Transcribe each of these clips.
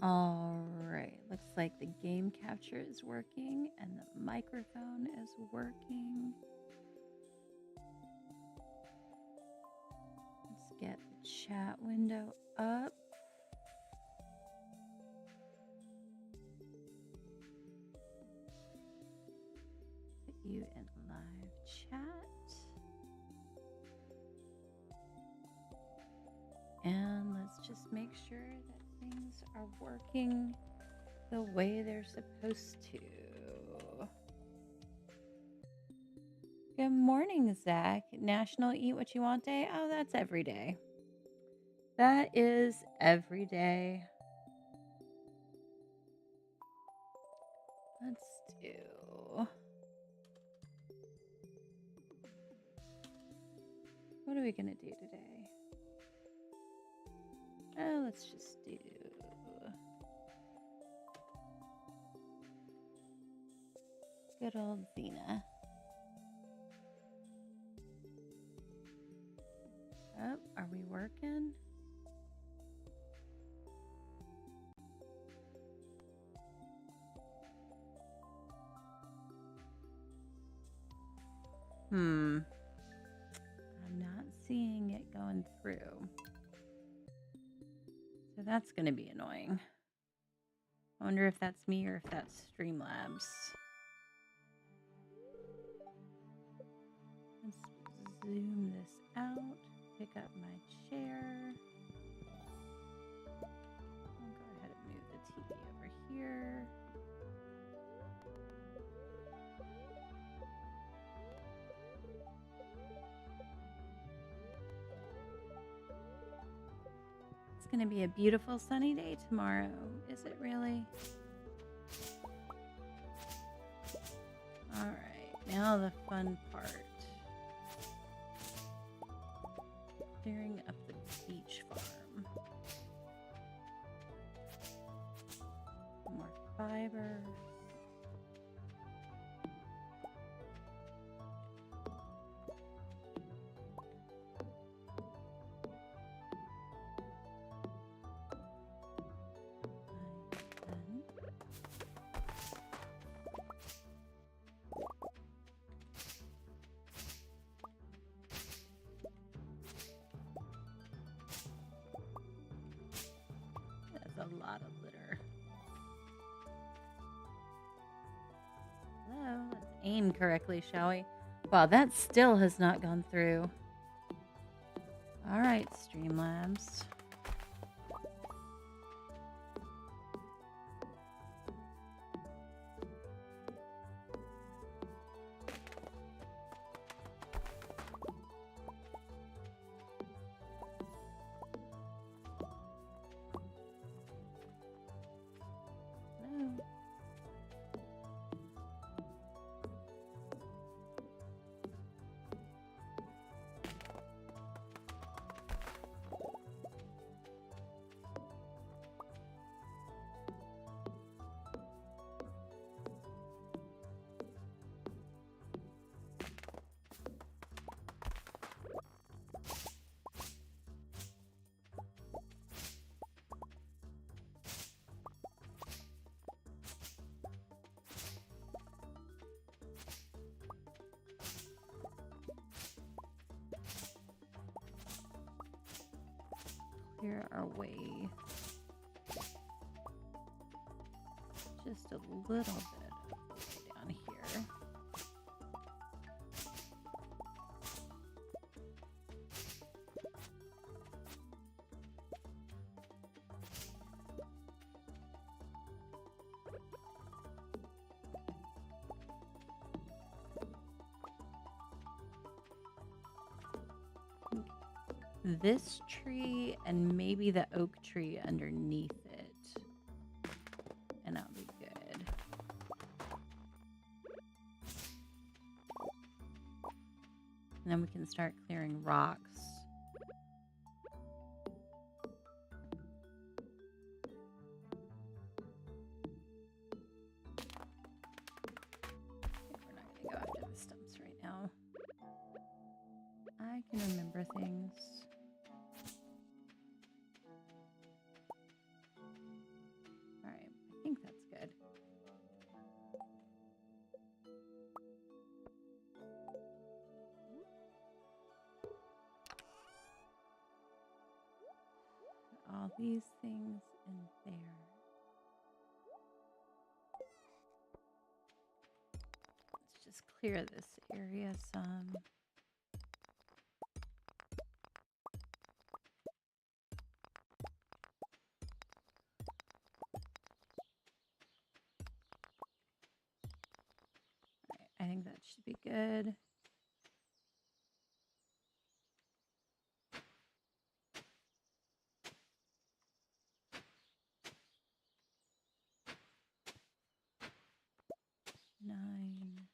All right. Looks like the game capture is working and the microphone is working. Let's get the chat window up. Put you in live chat. And let's just make sure that things are working the way they're supposed to. Good morning, Zach. National Eat What You Want Day? Oh, that's every day. That is every day. Let's do... What are we going to do today? Oh, let's just do... Good old Xena. Oh, are we working? I'm not seeing it going through. So that's going to be annoying. I wonder if that's me or if that's Streamlabs. Let's zoom this out. Pick up my chair. I'll go ahead and move the TV over here. It's going to be a beautiful sunny day tomorrow. Is it really? All right, now the fun part. Clearing up the beach farm. More fiber. A lot of litter. Hello, let's aim correctly, shall we? Wow, that still has not gone through. All right, Streamlabs. Clear our way just a little bit of the way down here. This tree and maybe the oak tree underneath it, and that'll be good. And then we can start clearing rocks. We're not going to go after the stumps right now. I can remember things. all these things in there. Let's just clear this area some. I think that should be good. Nine.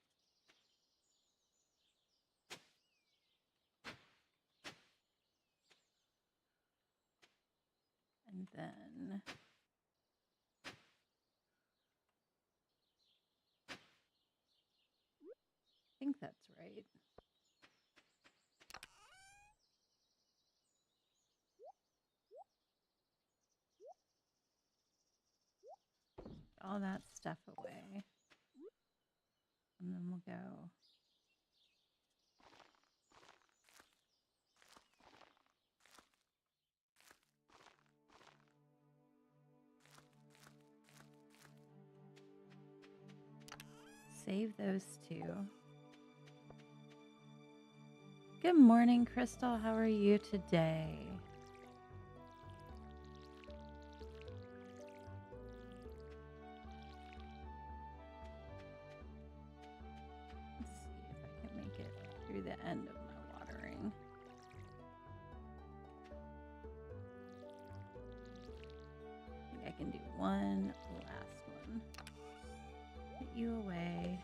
And then I think that's right. All that stuff away. And then we'll go. Save those two. Good morning, Crystal. How are you today? Let's see if I can make it through the end of my watering. I think I can do one last one. Put you away.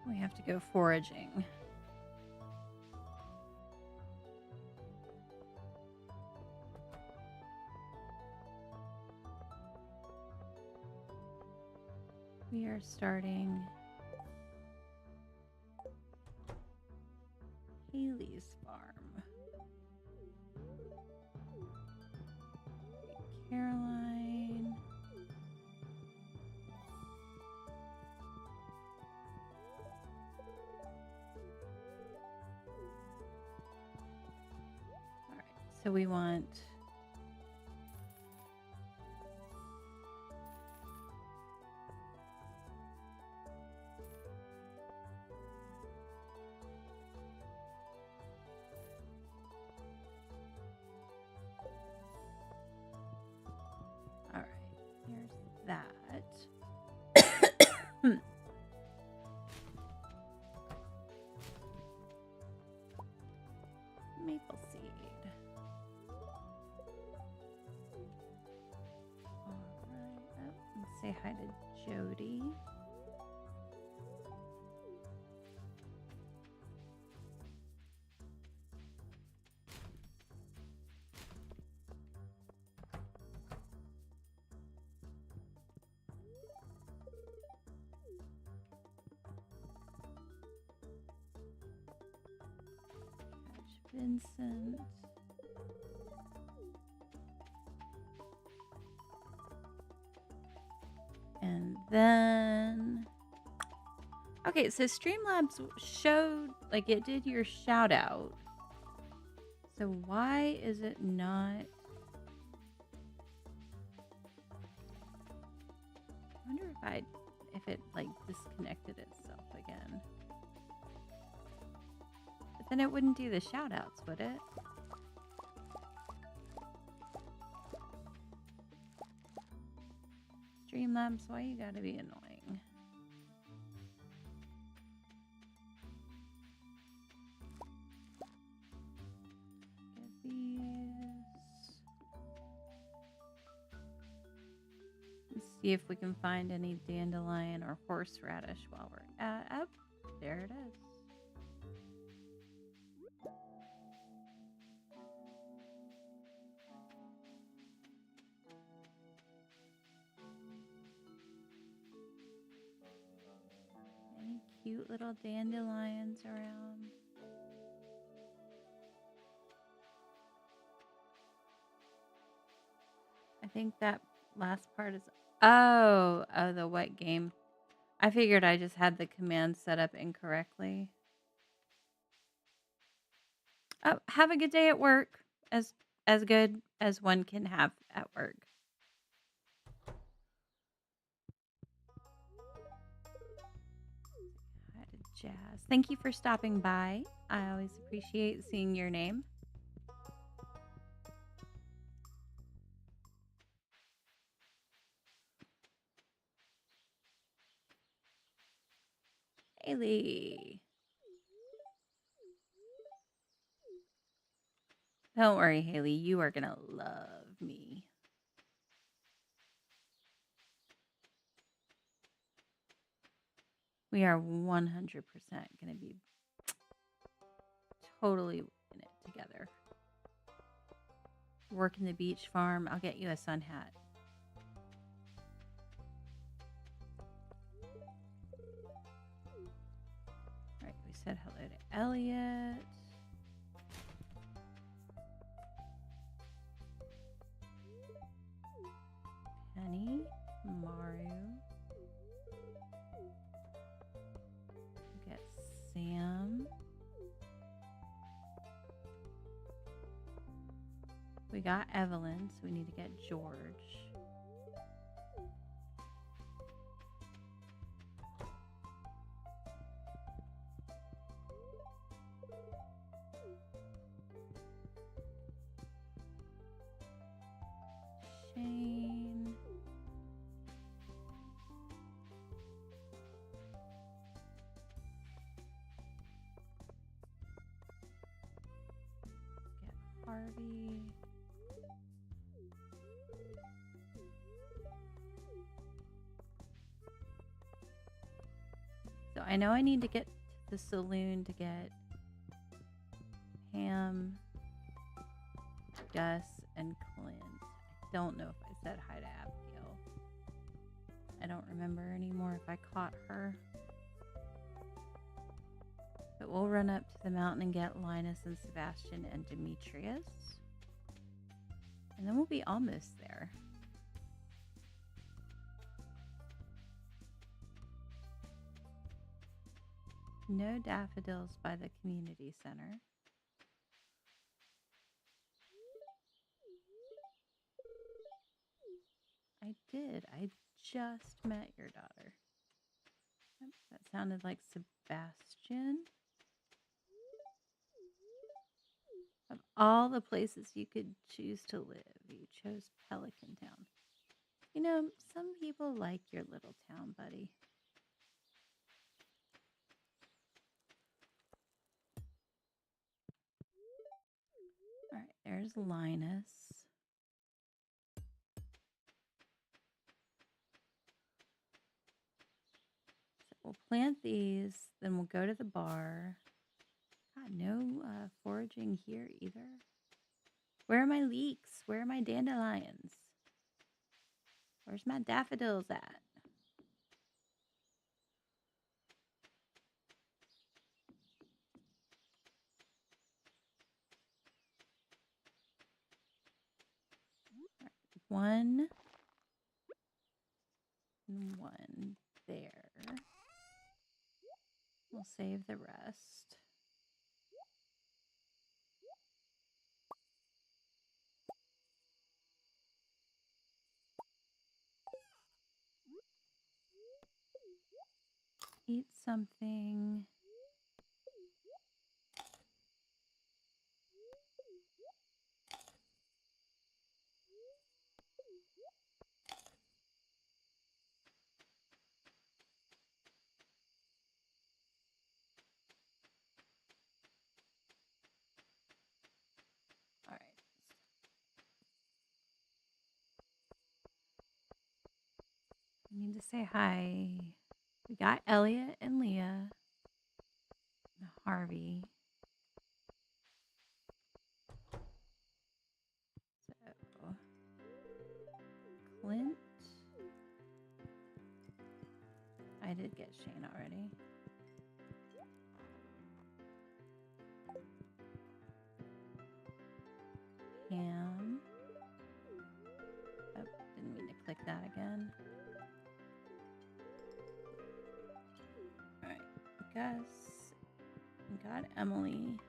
We have to go foraging. We are starting Haley's farm. Caroline. All right, so we want that. Maple seed. All right. Let's say hi to Jody. Vincent. And then, okay, so Streamlabs showed, like, it did your shout out. So why is it not? I wonder if it like disconnected itself again. But then it wouldn't do the shout outs, would it? Streamlabs, why you gotta be annoying? Get these. Let's see if we can find any dandelion or horseradish while we're up. There it is. Any cute little dandelions around? I think that last part is Oh, oh, the what game? I figured I just had the command set up incorrectly. Oh, have a good day at work. As good as one can have at work. Hi to Jazz. Thank you for stopping by. I always appreciate seeing your name. Haley. Don't worry, Haley. You are going to love me. We are 100% going to be totally in it together. Working the beach farm. I'll get you a sun hat. All right, we said hello to Elliot. Penny, Maru. Get Sam. We got Evelyn, so we need to get George. Shane. Get Harvey. So I know I need to get to the saloon to get Pam, Gus, and Clint. I don't know if I said hi to Abigail. I don't remember anymore if I caught her. But we'll run up to the mountain and get Linus and Sebastian and Demetrius. And then we'll be almost there. No daffodils by the community center. I did. I just met your daughter. That sounded like Sebastian. Of all the places you could choose to live, you chose Pelican Town. You know, some people like your little town, buddy. All right, there's Linus. So we'll plant these, then we'll go to the bar. God, no foraging here either. Where are my leeks? Where are my dandelions? Where's my daffodils at? Right, one and one there. We'll save the rest. Eat something. All right. I need to say hi. We got Elliot and Leah. And Harvey. So, Clint. I did get Shane already. Pam. Oh, didn't mean to click that again. Alright, Gus. Got Emily.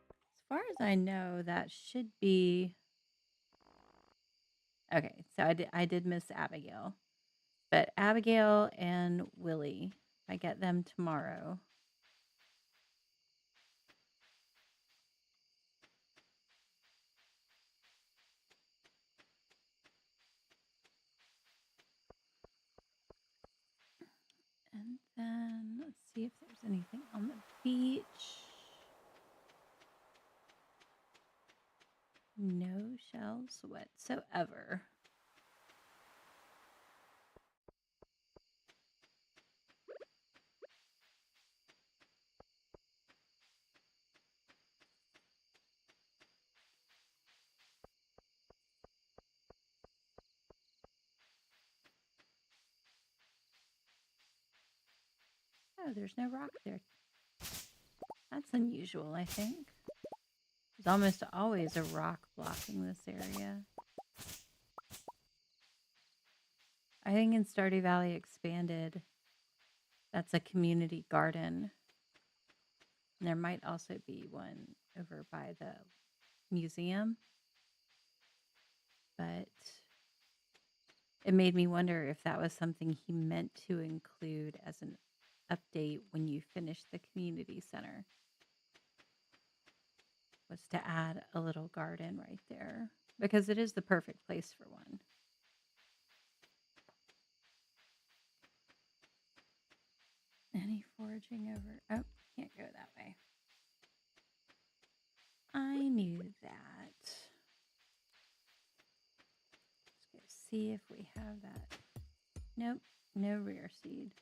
As far as I know, that should be... Okay, so I did miss Abigail. But Abigail and Willie, I get them tomorrow. And then let's see if there's anything on the beach. No shells whatsoever. Oh, there's no rock there. That's unusual, I think. There's almost always a rock blocking this area. I think in Stardew Valley Expanded, that's a community garden. And there might also be one over by the museum. But it made me wonder if that was something he meant to include as an update when you finish the community center. Was to add a little garden right there. Because it is the perfect place for one. Any foraging over? Oh, can't go that way. I knew that. Let's go see if we have that. Nope, no rare seed.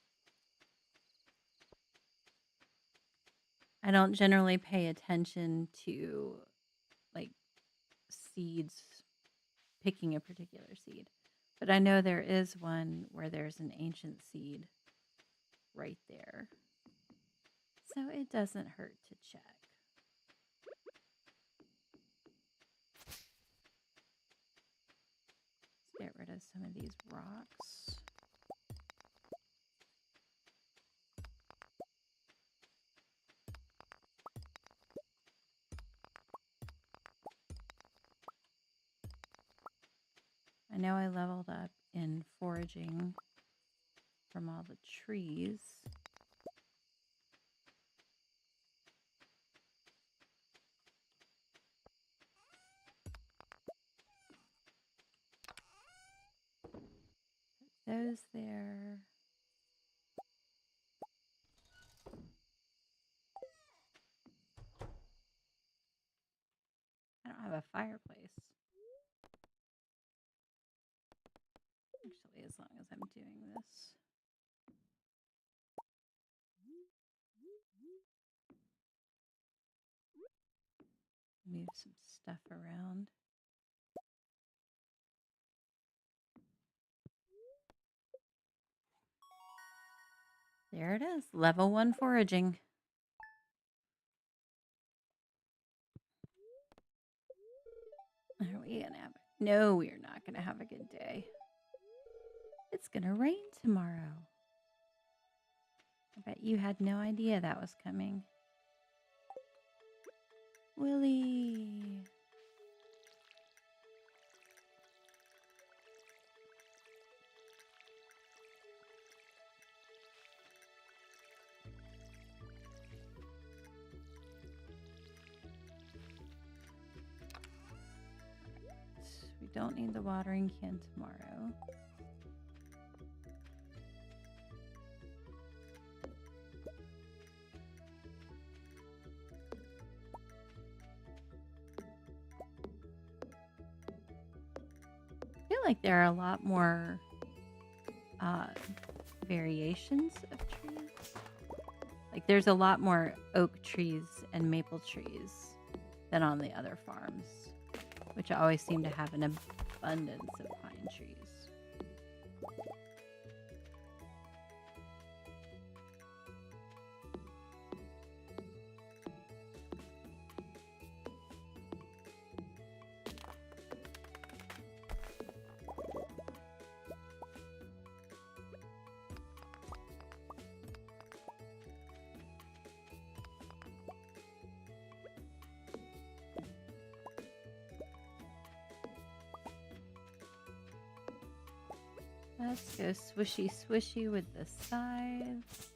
I don't generally pay attention to like seeds, picking a particular seed. But I know there is one where there's an ancient seed right there. So it doesn't hurt to check. Let's get rid of some of these rocks. I know I leveled up in foraging from all the trees. Put those there. I don't have a fireplace. Actually, as long as I'm doing this. Move some stuff around. There it is. Level 1 foraging. Are we gonna have it? No, we're not gonna have a good day. It's gonna rain tomorrow. I bet you had no idea that was coming. Willie. We don't need the watering can tomorrow. I feel like there are a lot more variations of trees. Like there's a lot more oak trees and maple trees than on the other farms, which always seem to have an abundance of pine trees. Let's go swishy swishy with the sides.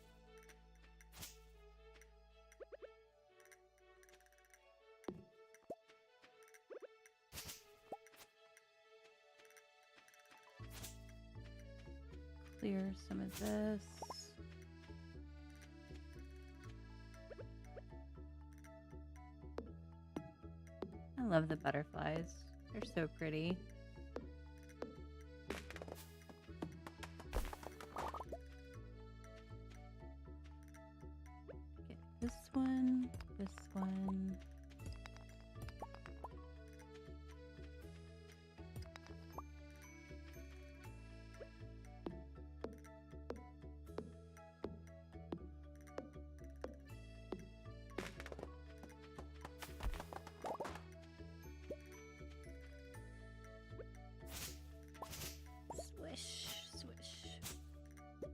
Clear some of this. I love the butterflies. They're so pretty. Get this one, this one.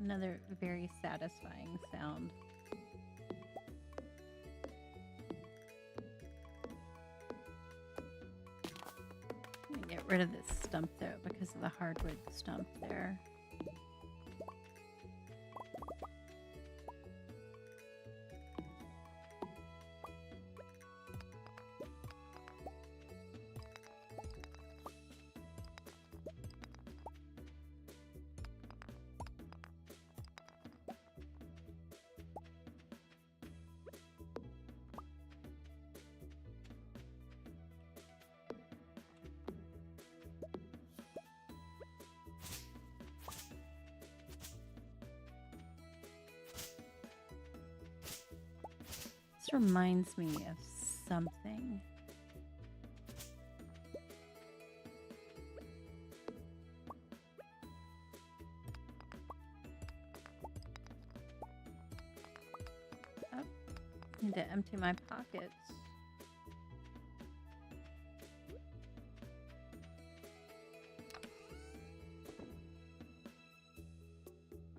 Another very satisfying sound. I'm gonna get rid of this stump though because of the hardwood stump there. This reminds me of something. Oh, need to empty my pockets.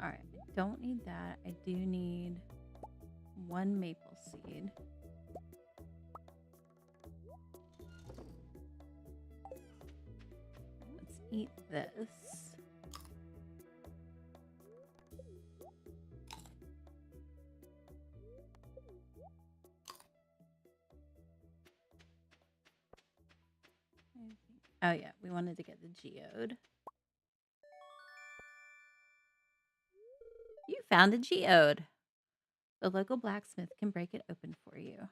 All right, I don't need that. I do need one maple seed. Let's eat this. Oh yeah, we wanted to get the geode. You found a geode. The local blacksmith can break it open for you.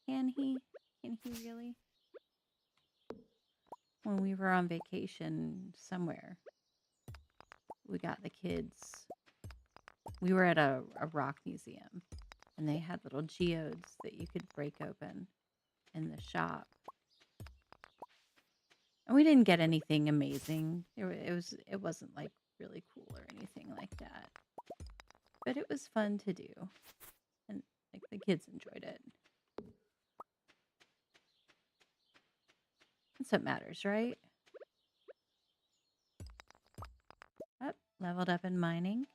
Can he? Can he really? When we were on vacation somewhere, we got the kids. We were at a rock museum, and they had little geodes that you could break open in the shop. And we didn't get anything amazing. It wasn't like really cool or anything like that. But it was fun to do. And like the kids enjoyed it. That's what matters, right? Up, leveled up in mining.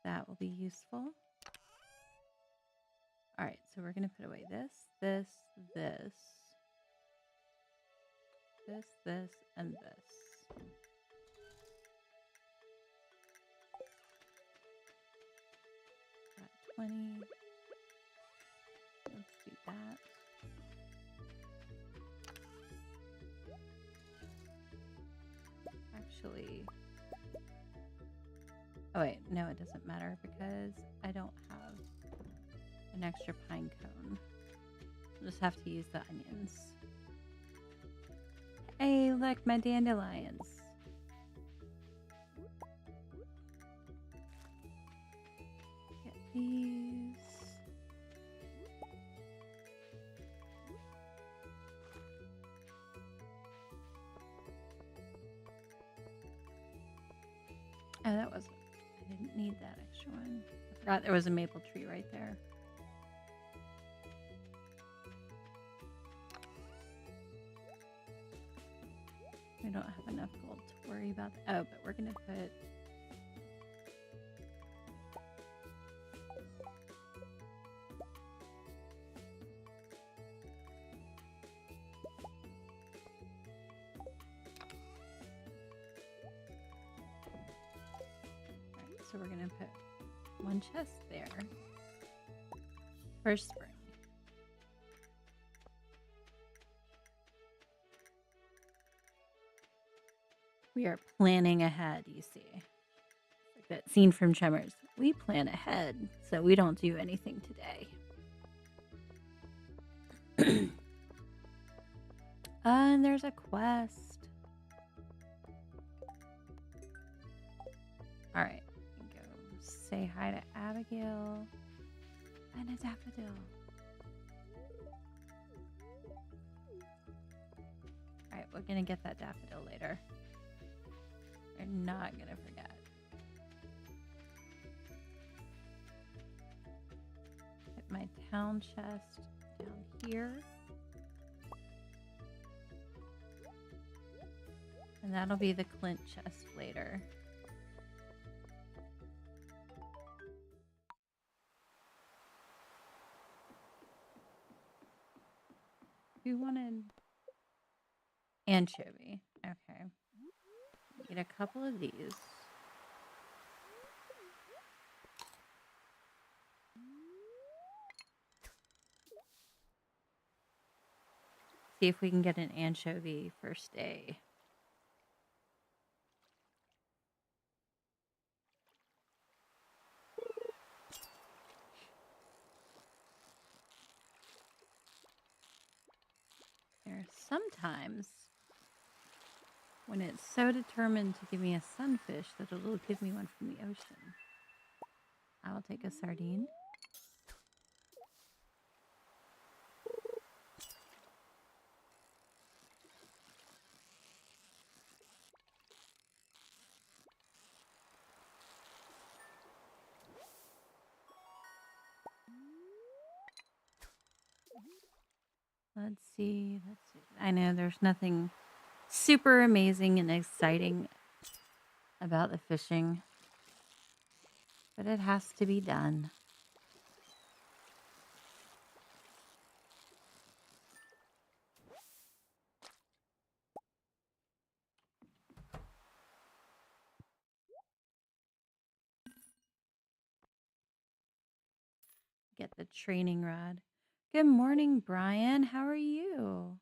That will be useful. Alright, so we're gonna put away this, this, and this. Got 20. Let's do that. Actually, oh wait, no, it doesn't matter because I don't have an extra pine cone. I'll just have to use the onions. Hey, look, my dandelions. Get these. Oh, that wasn't. I didn't need that extra one. I forgot there was a maple tree right there. We don't have enough gold to worry about. Oh, but we're gonna put. So we're going to put one chest there for spring. We are planning ahead, you see. Like that scene from Tremors. We plan ahead, so we don't do anything today. And there's a quest. Alright. Go say hi to Abigail. And a daffodil. Alright, we're gonna get that daffodil later. We're not gonna forget. Put my town chest down here. And that'll be the Clint chest later. Who wanted anchovy? Okay. Need a couple of these. See if we can get an anchovy first day. There are sometimes when it's so determined to give me a sunfish that it'll give me one from the ocean. I will take a sardine. Let's see. I know there's nothing super amazing and exciting about the fishing, but it has to be done. Get the training rod. Good morning, Brian. How are you?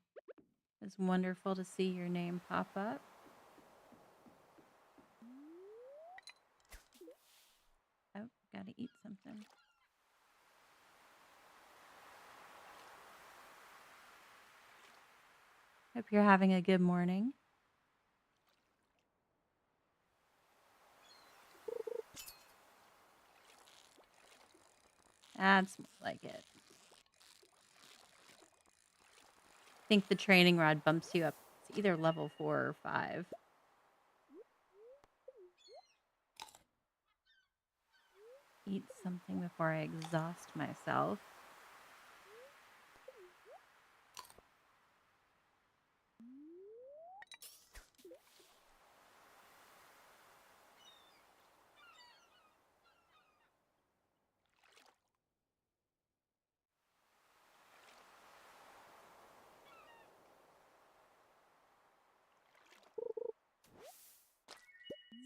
It's wonderful to see your name pop up. Oh, gotta eat something. Hope you're having a good morning. That's more like it. I think the training rod bumps you up. It's either level 4 or 5. Eat something before I exhaust myself.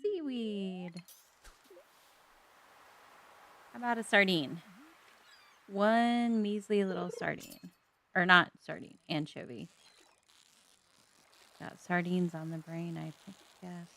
Seaweed. How about a sardine? One measly little sardine. Or not sardine, anchovy. Got sardines on the brain, I guess.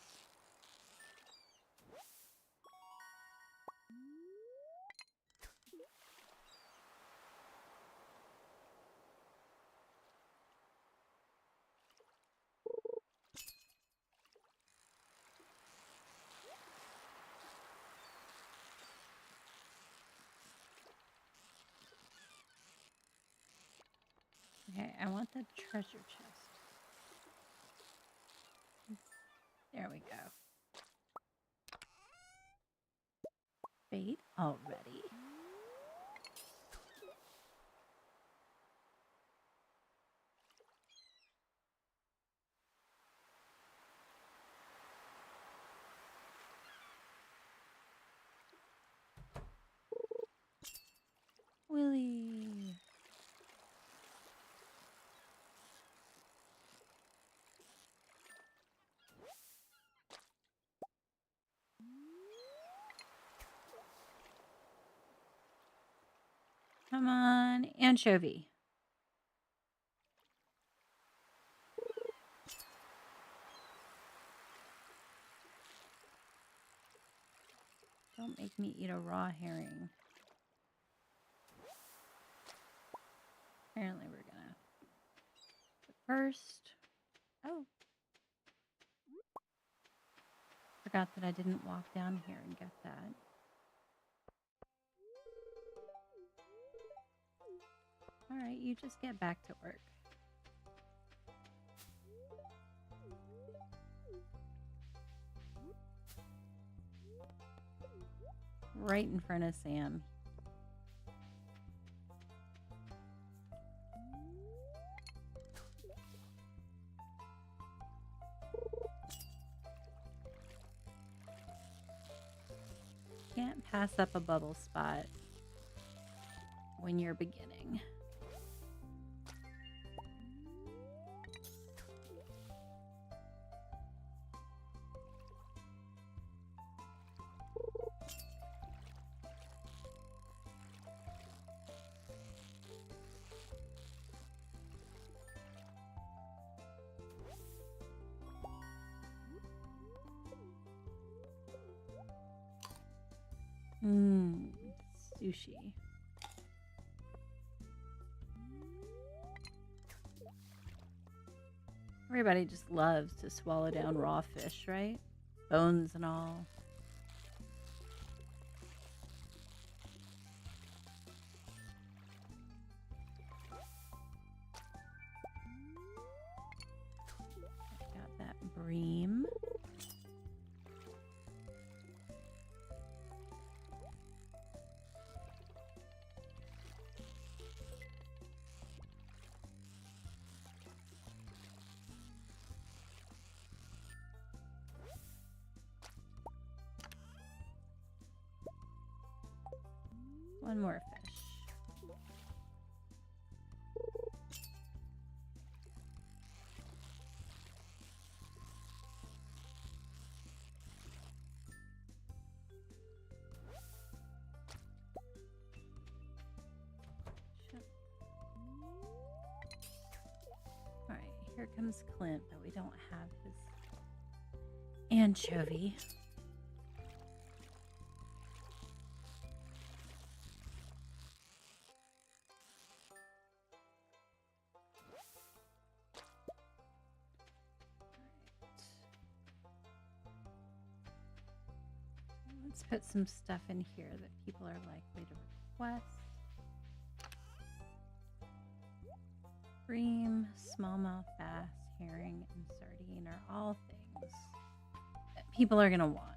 Okay, I want the treasure chest. There we go. Bait already. Willie. Come on, anchovy. Don't make me eat a raw herring. Apparently we're gonna. But first, oh. Forgot that I didn't walk down here and get that. Alright, you just get back to work. Right in front of Sam. Can't pass up a bubble spot when you're beginning. Sushi. Everybody just loves to swallow down raw fish, right? Bones and all. Got that bream. One more fish. Alright, here comes Clint, but we don't have his anchovy. Let's put some stuff in here that people are likely to request. Bream, smallmouth bass, herring, and sardine are all things that people are going to want.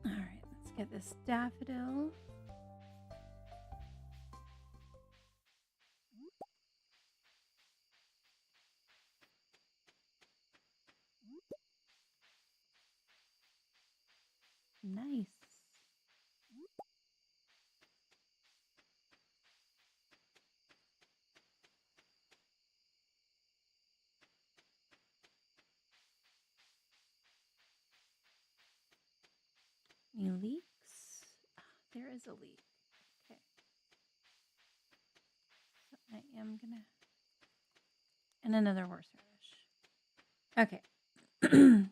All right, let's get this daffodil. Nice. Any leeks? There is a leek. Okay. So I am gonna. And another horseradish. Okay.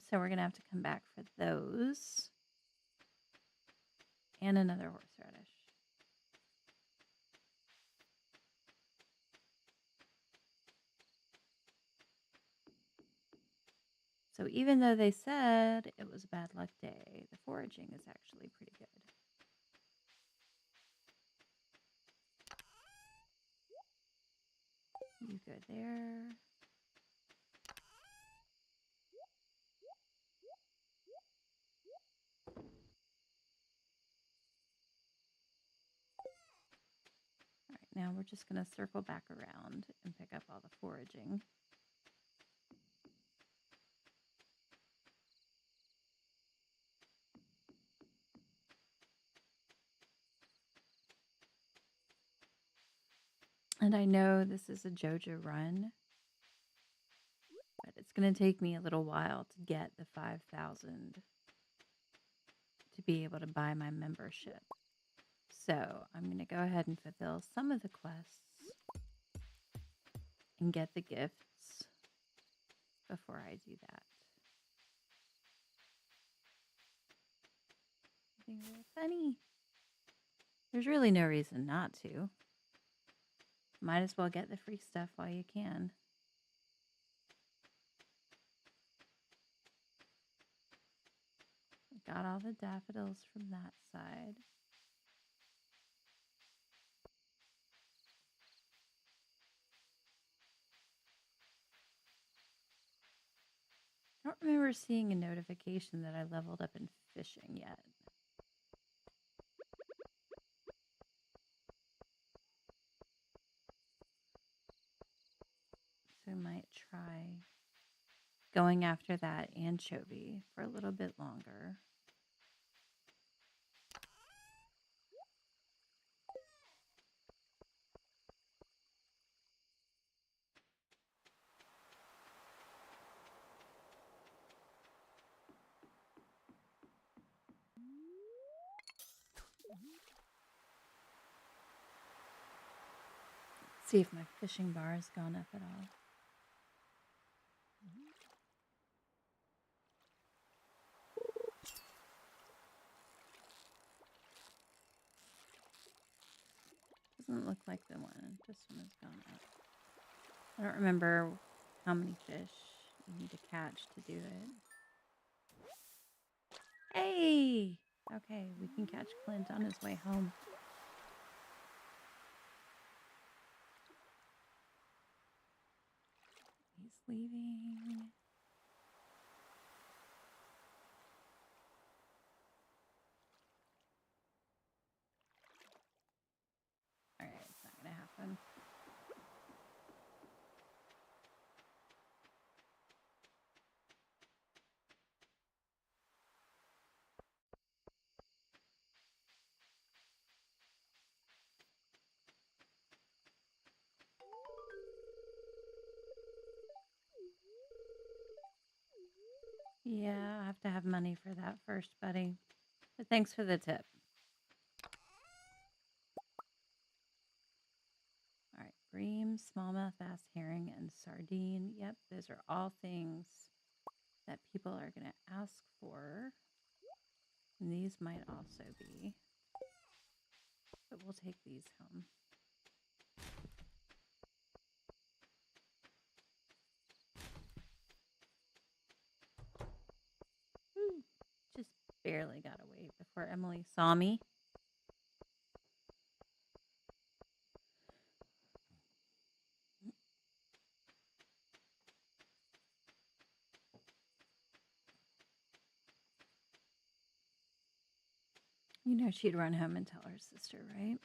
So we're gonna have to come back for those. And another horseradish. So even though they said it was a bad luck day, the foraging is actually pretty good. You go there. All right, now we're just going to circle back around and pick up all the foraging. And I know this is a Joja run, going to take me a little while to get the 5,000 to be able to buy my membership. So I'm going to go ahead and fulfill some of the quests and get the gifts before I do that. Something real funny. There's really no reason not to. Might as well get the free stuff while you can. Got all the daffodils from that side. I don't remember seeing a notification that I leveled up in fishing yet. So I might try going after that anchovy for a little bit longer. See if my fishing bar has gone up at all. Doesn't look like the one. This one has gone up. I don't remember how many fish you need to catch to do it. Hey! Okay, we can catch Clint on his way home. He's leaving. Alright, it's not gonna happen. Yeah, I have to have money for that first, buddy. But thanks for the tip. All right, bream, smallmouth, bass, herring, and sardine. Yep, those are all things that people are going to ask for. And these might also be. But we'll take these home. Woo. Just barely got away before Emily saw me. You know she'd run home and tell her sister, right?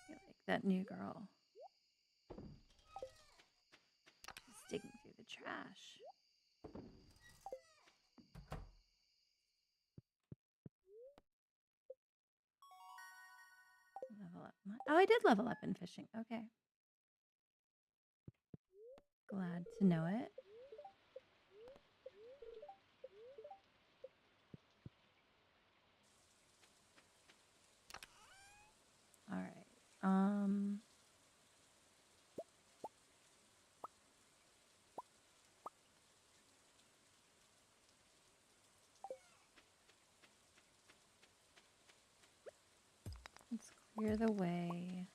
You're like that new girl. Just digging through the trash. Level up. Oh, I did level up in fishing. Okay. Glad to know it. All right. Let's clear the way.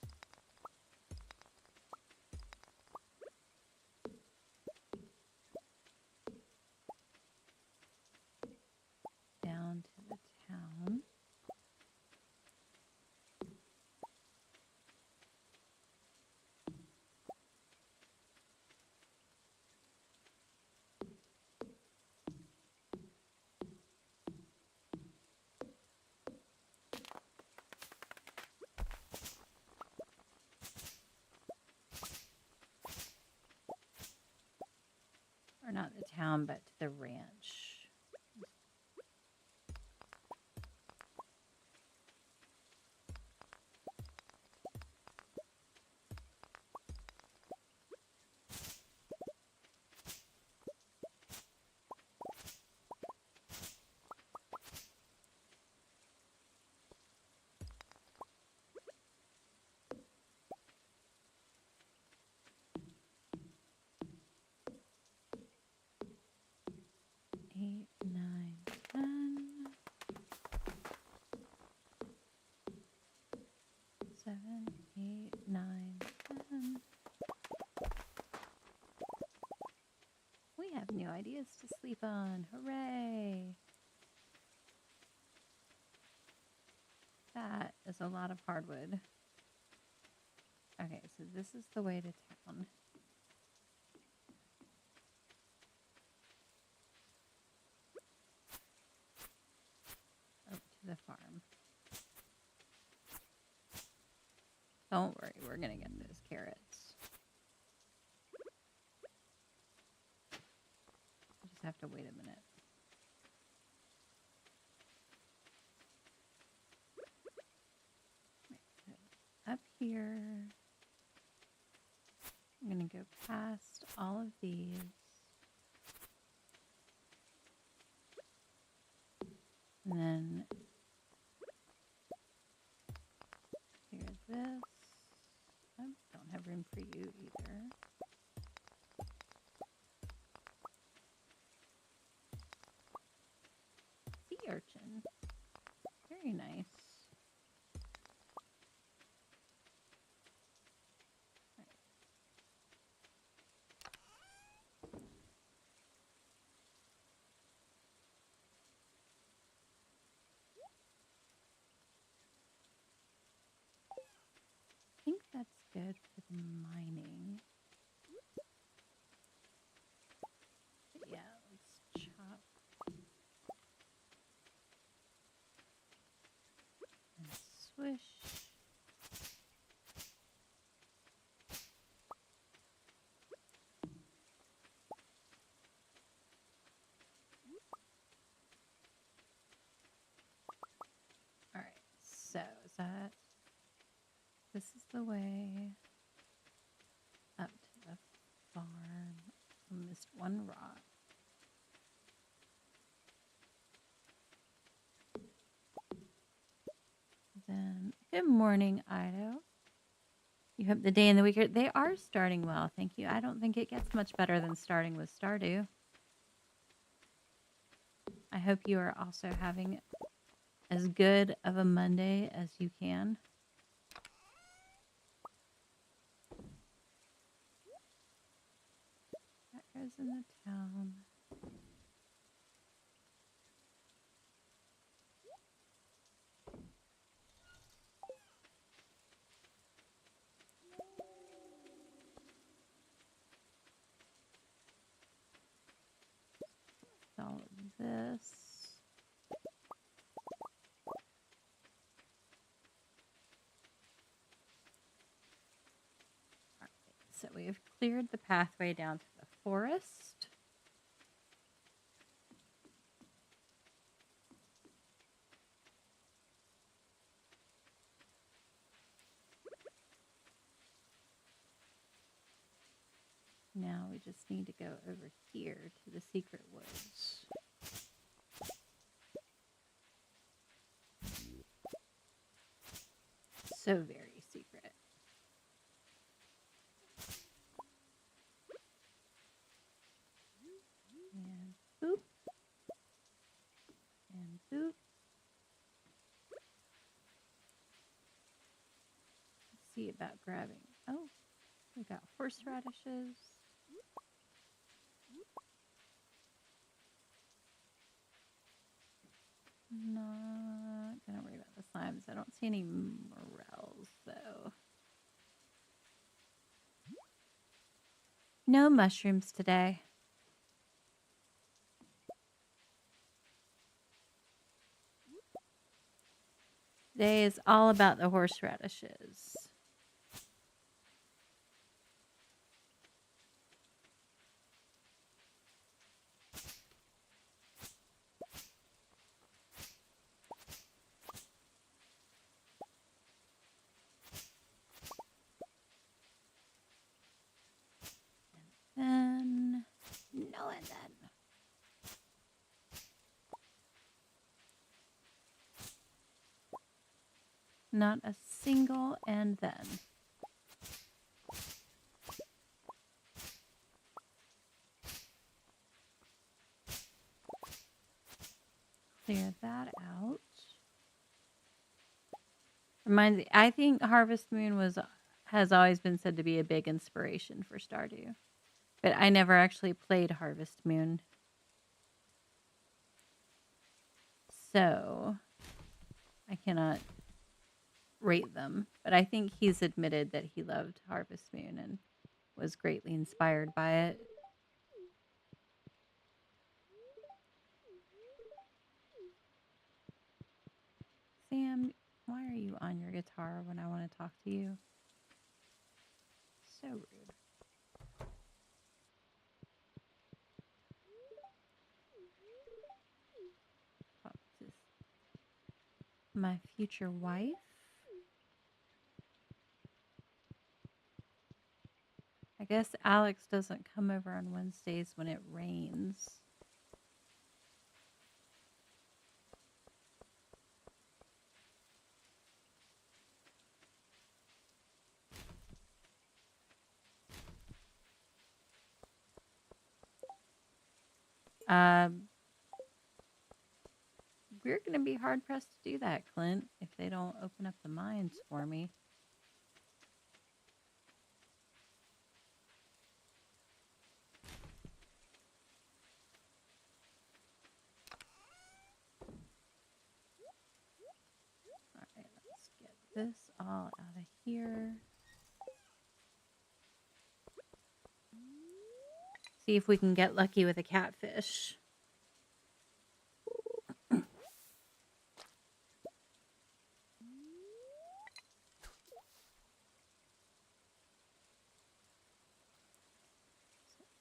Down to the town. Or not the town, but to the ranch. 7, 8, 9, 10. We have new ideas to sleep on. Hooray! That is a lot of hardwood. Okay, so this is the way to town. Up to the farm. Don't worry, we're gonna get those carrots. I just have to wait a minute. Up here, I'm going to go past all of these. And then clear this. I don't have room for you either. Sea urchin. Very nice. I think that's good for the mining. But yeah, let's chop and swish. All right, so is that, this is the way up to the farm. I missed one rock. Then, good morning, Ido. You hope the day and the week they are starting well. Thank you. I don't think it gets much better than starting with Stardew. I hope you are also having as good of a Monday as you can. That goes in the town. All of this. All right, so we have cleared the pathway down to the forest. Now we just need to go over here to the secret woods. So very secret. And boop. And boop. Let's see about grabbing. Oh, we got horseradishes. Not gonna worry about the slimes. I don't see any morels though. No mushrooms today. Today is all about the horseradishes. And then, no, and then. Not a single and then. Clear that out. Reminds me, I think Harvest Moon has always been said to be a big inspiration for Stardew, but I never actually played Harvest Moon, so I cannot rate them. But I think he's admitted that he loved Harvest Moon and was greatly inspired by it. Sam, why are you on your guitar when I want to talk to you? So rude. Talk to my future wife. I guess Alex doesn't come over on Wednesdays when it rains. We're going to be hard pressed to do that, Clint, if they don't open up the mines for me. All right, let's get this all out of here. See if we can get lucky with a catfish.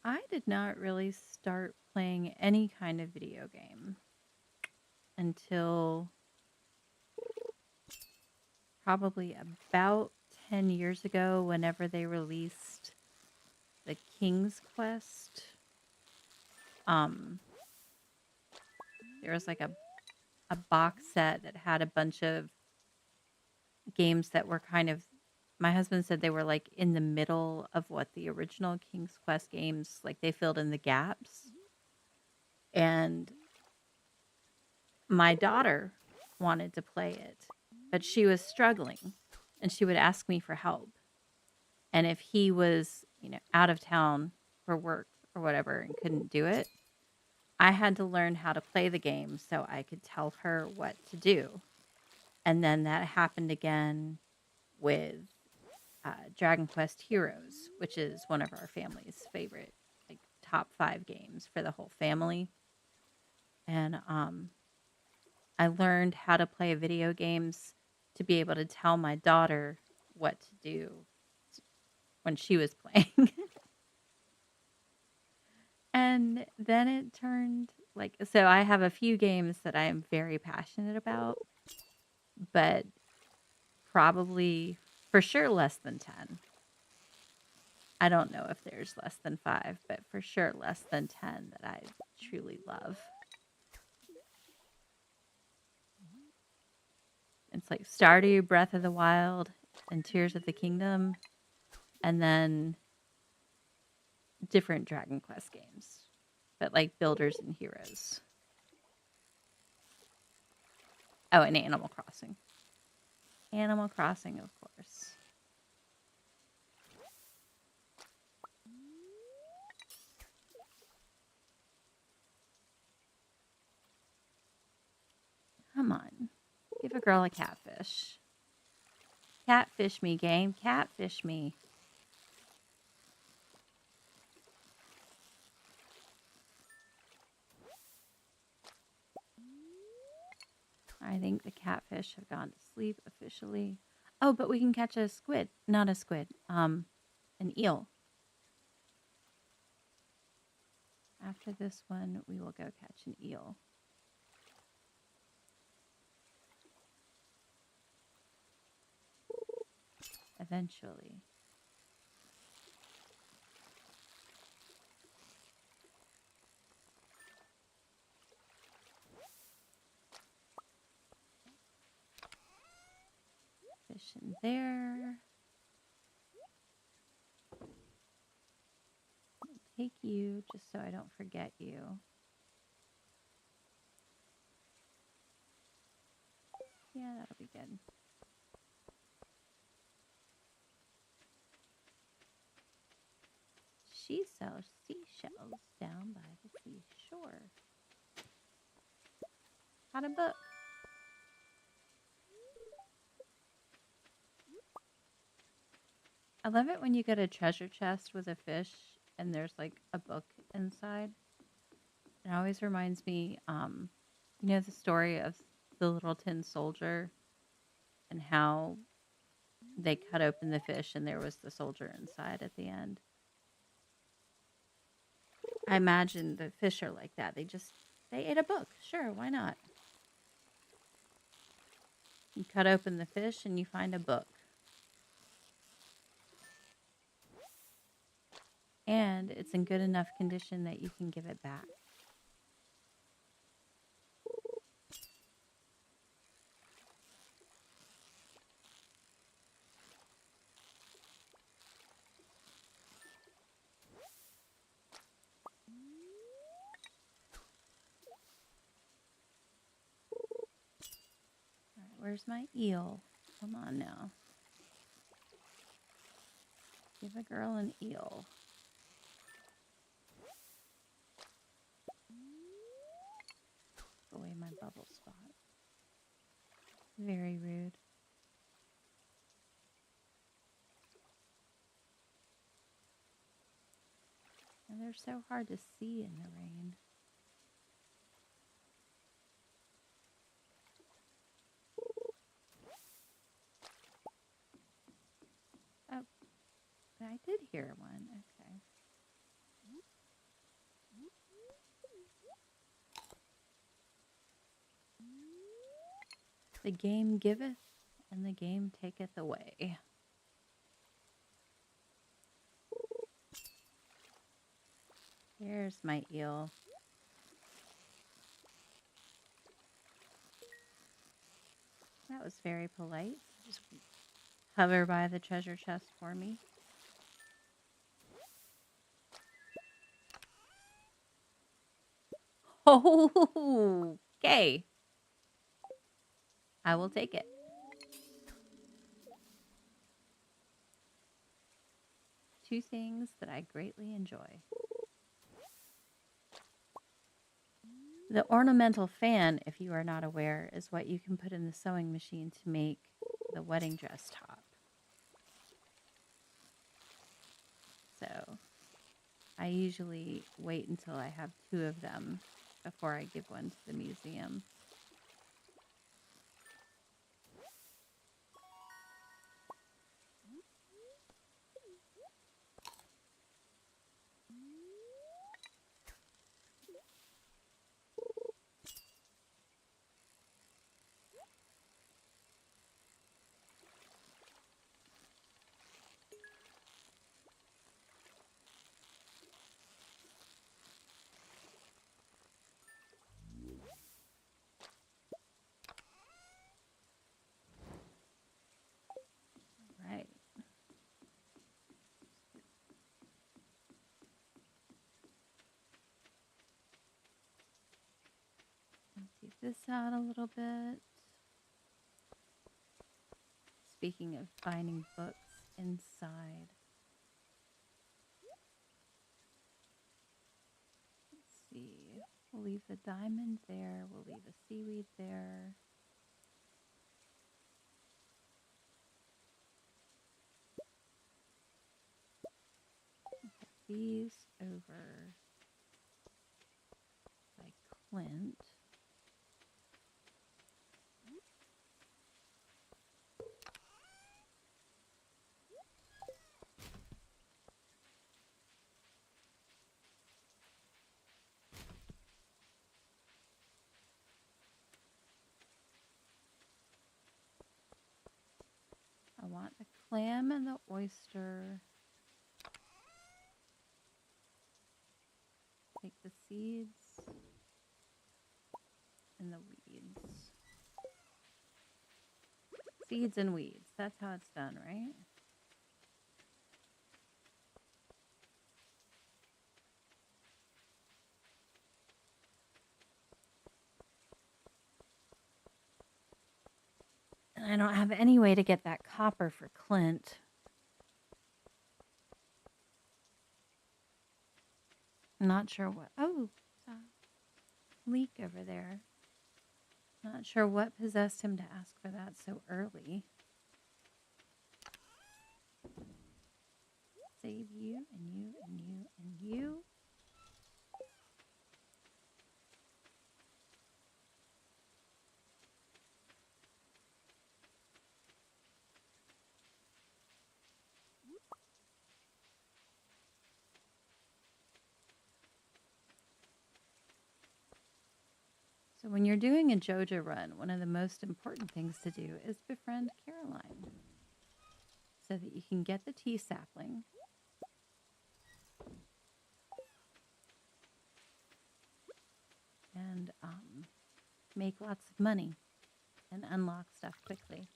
I did not really start playing any kind of video game until probably about 10 years ago, whenever they released the King's Quest. There was like a box set that had a bunch of games that were kind of, my husband said they were like in the middle of what the original King's Quest games, like they filled in the gaps. And my daughter wanted to play it, but she was struggling and she would ask me for help. And if he was, out of town for work or whatever and couldn't do it, I had to learn how to play the game so I could tell her what to do. And then that happened again with Dragon Quest Heroes, which is one of our family's favorite, like top 5 games for the whole family. And I learned how to play video games to be able to tell my daughter what to do when she was playing. And then it turned so I have a few games that I am very passionate about, but probably for sure less than 10. I don't know if there's less than 5, but for sure less than 10 that I truly love. It's like Stardew, Breath of the Wild, and Tears of the Kingdom, and then different Dragon Quest games, but like Builders and Heroes. Oh, and Animal Crossing. Animal Crossing, of course. Come on. Give a girl a catfish. Catfish me, game. Catfish me. I think the catfish have gone to sleep officially. Oh, but we can catch a squid. Not a squid. An eel. After this one, we will go catch an eel. Eventually. Fish in there. I'll take you just so I don't forget you. Yeah, that'll be good. she sells seashells down by the seashore. Got a book. I love it when you get a treasure chest with a fish and there's like a book inside. It always reminds me, the story of the little tin soldier and how they cut open the fish and there was the soldier inside at the end. I imagine the fish are like that. They ate a book. Sure, why not? You cut open the fish and you find a book. And it's in good enough condition that you can give it back. All right, where's my eel? Come on now. Give a girl an eel. Take away my bubble spot. Very rude. And they're so hard to see in the rain. Oh, I did hear one. Okay. The game giveth and the game taketh away. Here's my eel. That was very polite. Just hover by the treasure chest for me. Oh, okay. I will take it. Two things that I greatly enjoy. The ornamental fan, if you are not aware, is what you can put in the sewing machine to make the wedding dress top. So I usually wait until I have two of them before I give one to the museum. Right. Empty this out a little bit. Speaking of finding books inside. Let's see. We'll leave the diamond there. We'll leave a seaweed there. Put these over by Clint. I want the clam and the oyster. Take the seeds and the weeds. Seeds and weeds. That's how it's done, right? And I don't have any way to get that copper for Clint. Not sure what. Oh, there's a leak over there. Not sure what possessed him to ask for that so early. Save you and you and you and you. So when you're doing a Joja run, one of the most important things to do is befriend Caroline so that you can get the tea sapling. And make lots of money and unlock stuff quickly.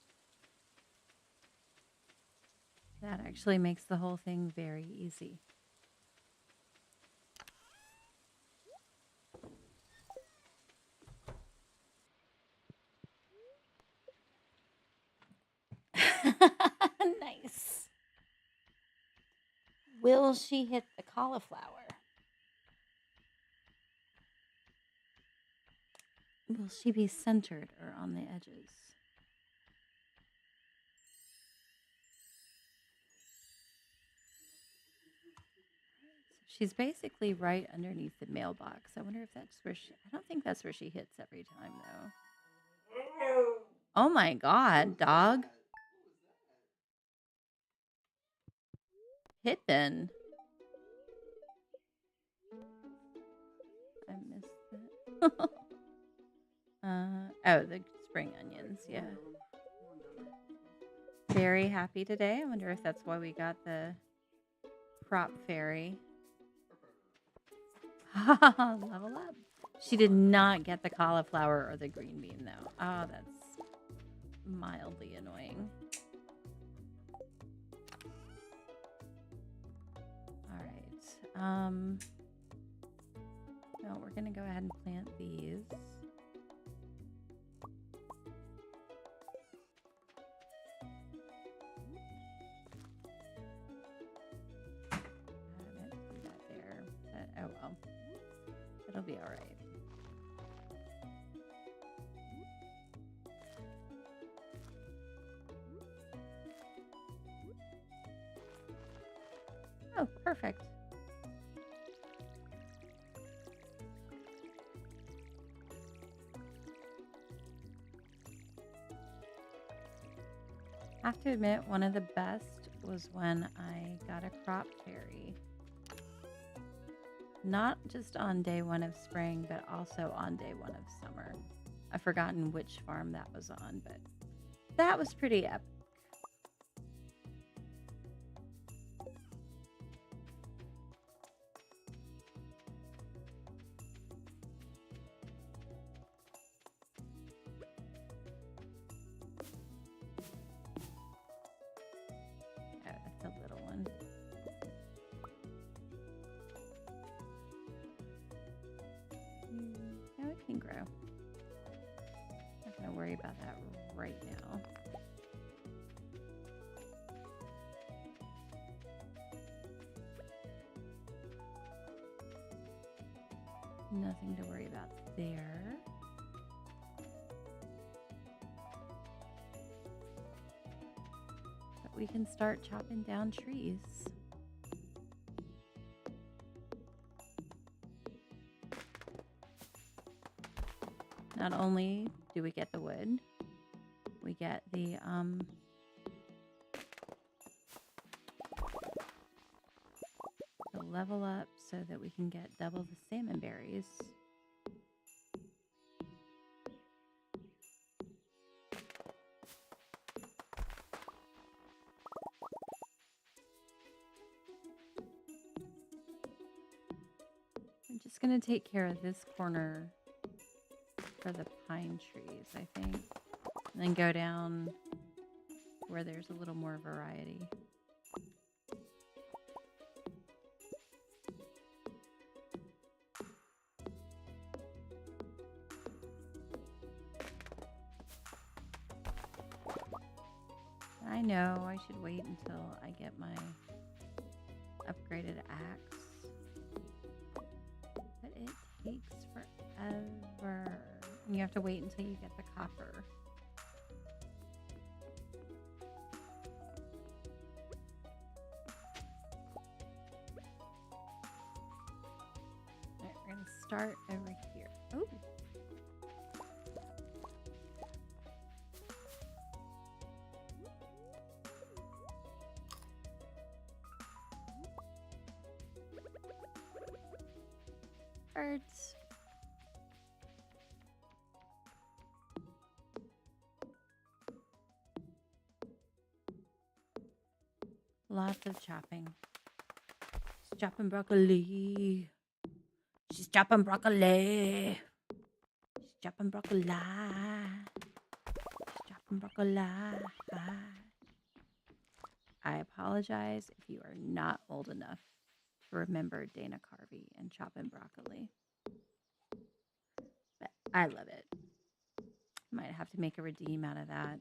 That actually makes the whole thing very easy. Nice. Will she hit the cauliflower? Will she be centered or on the edges? She's basically right underneath the mailbox. I wonder if that's where she... I don't think that's where she hits every time, though. Oh my god, dog. Pippin. I missed that. Oh, the spring onions, yeah. Very happy today. I wonder if that's why we got the crop fairy. Level up. She did not get the cauliflower or the green bean, though. Oh, that's mildly annoying. All right. No, we're going to go ahead and plant these. I meant to do that there. But, oh well. It'll be all right. Oh, perfect. I have to admit, one of the best was when I got a crop fairy. Not just on day one of spring, but also on day one of summer. I've forgotten which farm that was on, but that was pretty epic. About that right now. Nothing to worry about there. But we can start chopping down trees. Not only do we get the wood, we get the level up so that we can get double the salmon berries. I'm just going to take care of this corner for the pine trees, I think. And then go down where there's a little more variety. I know I should wait until I get my upgraded axe. you have to wait until you get the copper. Alright, we're gonna start over here. Oh. Birds. Lots of chopping. She's chopping broccoli. She's chopping broccoli. She's chopping broccoli. She's chopping broccoli. I apologize if you are not old enough to remember Dana Carvey and chopping broccoli. But I love it. Might have to make a redeem out of that.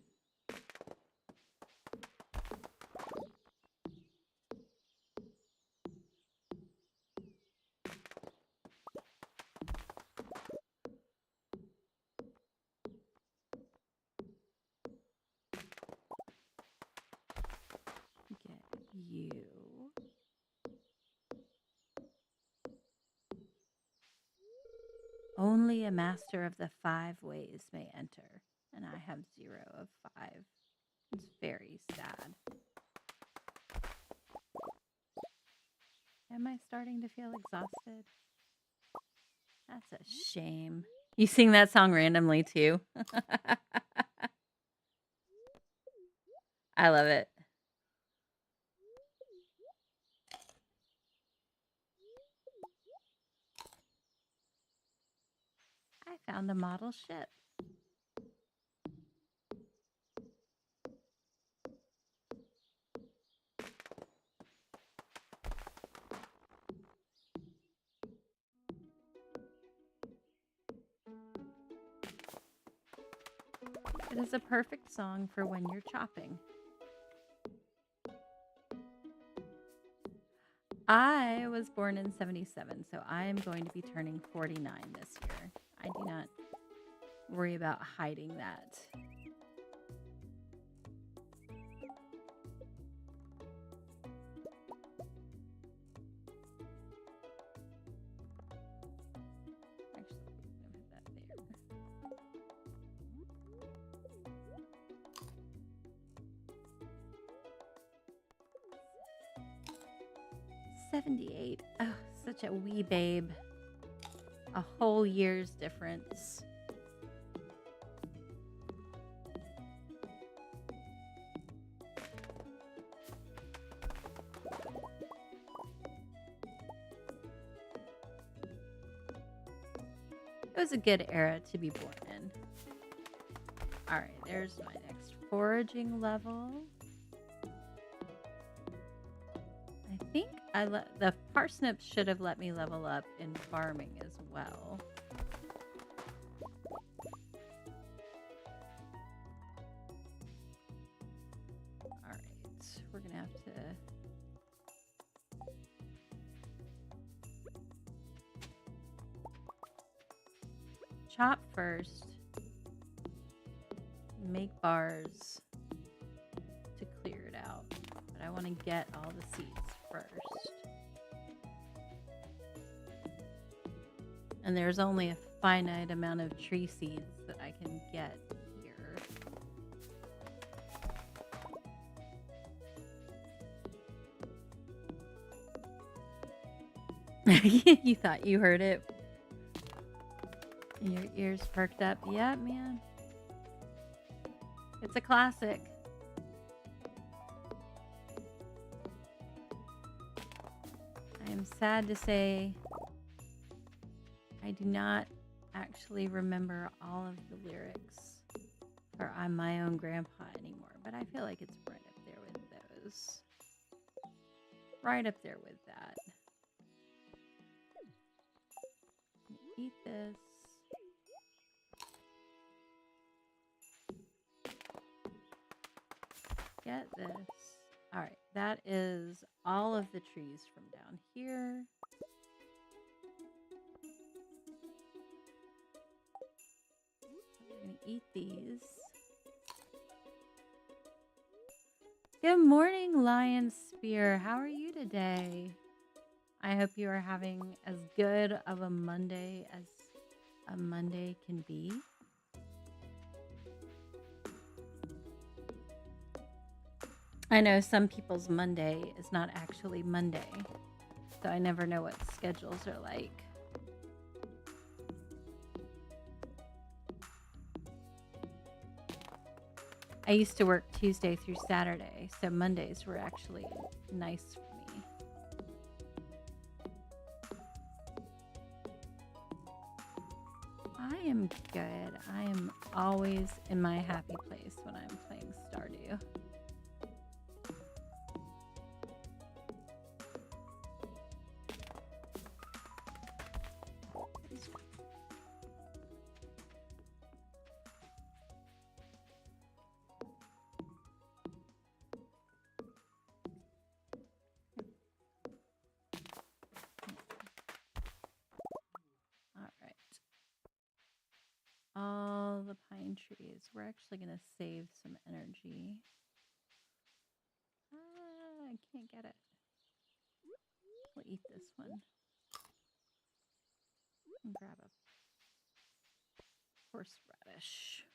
Get you. Only a master of the 5 ways may enter, and I have 0 of 5. It's very sad. Am I starting to feel exhausted? That's a shame. You sing that song randomly too. I love it. I found a model ship. It is a perfect song for when you're chopping. I was born in 77, so I am going to be turning 49 this year. I do not worry about hiding that. Actually, I'm gonna put that there. 78. Oh, such a wee babe. A whole year's difference. It was a good era to be born in. Alright, there's my next foraging level. I think the parsnips should have let me level up in farming as well. Alright, we're gonna have to chop first, make bars to clear it out, but I want to get all the seeds first. And there's only a finite amount of tree seeds that I can get here. You thought you heard it? And your ears perked up? Yeah, man. It's a classic. I am sad to say I do not actually remember all of the lyrics for I'm My Own Grandpa anymore, but I feel like it's right up there with those. Right up there with that. Eat this. Get this. All right, that is all of the trees from down here. gonna eat these. Good morning, Lion Spear. How are you today? I hope you are having as good of a Monday as a Monday can be. I know some people's Monday is not actually Monday, so I never know what schedules are like. I used to work Tuesday through Saturday, so Mondays were actually nice for me. I am good. I am always in my happy place when I'm playing Stardew. All the pine trees. We're actually going to save some energy. I can't get it. We'll eat this one. And grab a horseradish.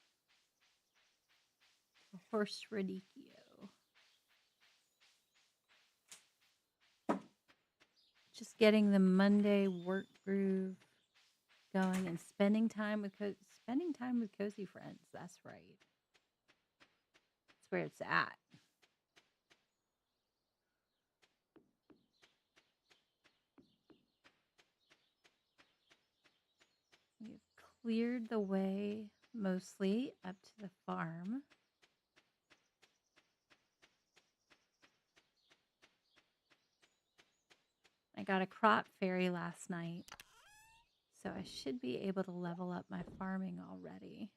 A horse radicchio. Just getting the Monday work groove going and spending time with cozy friends. That's right. That's where it's at. We've cleared the way mostly up to the farm. I got a crop fairy last night, so I should be able to level up my farming already.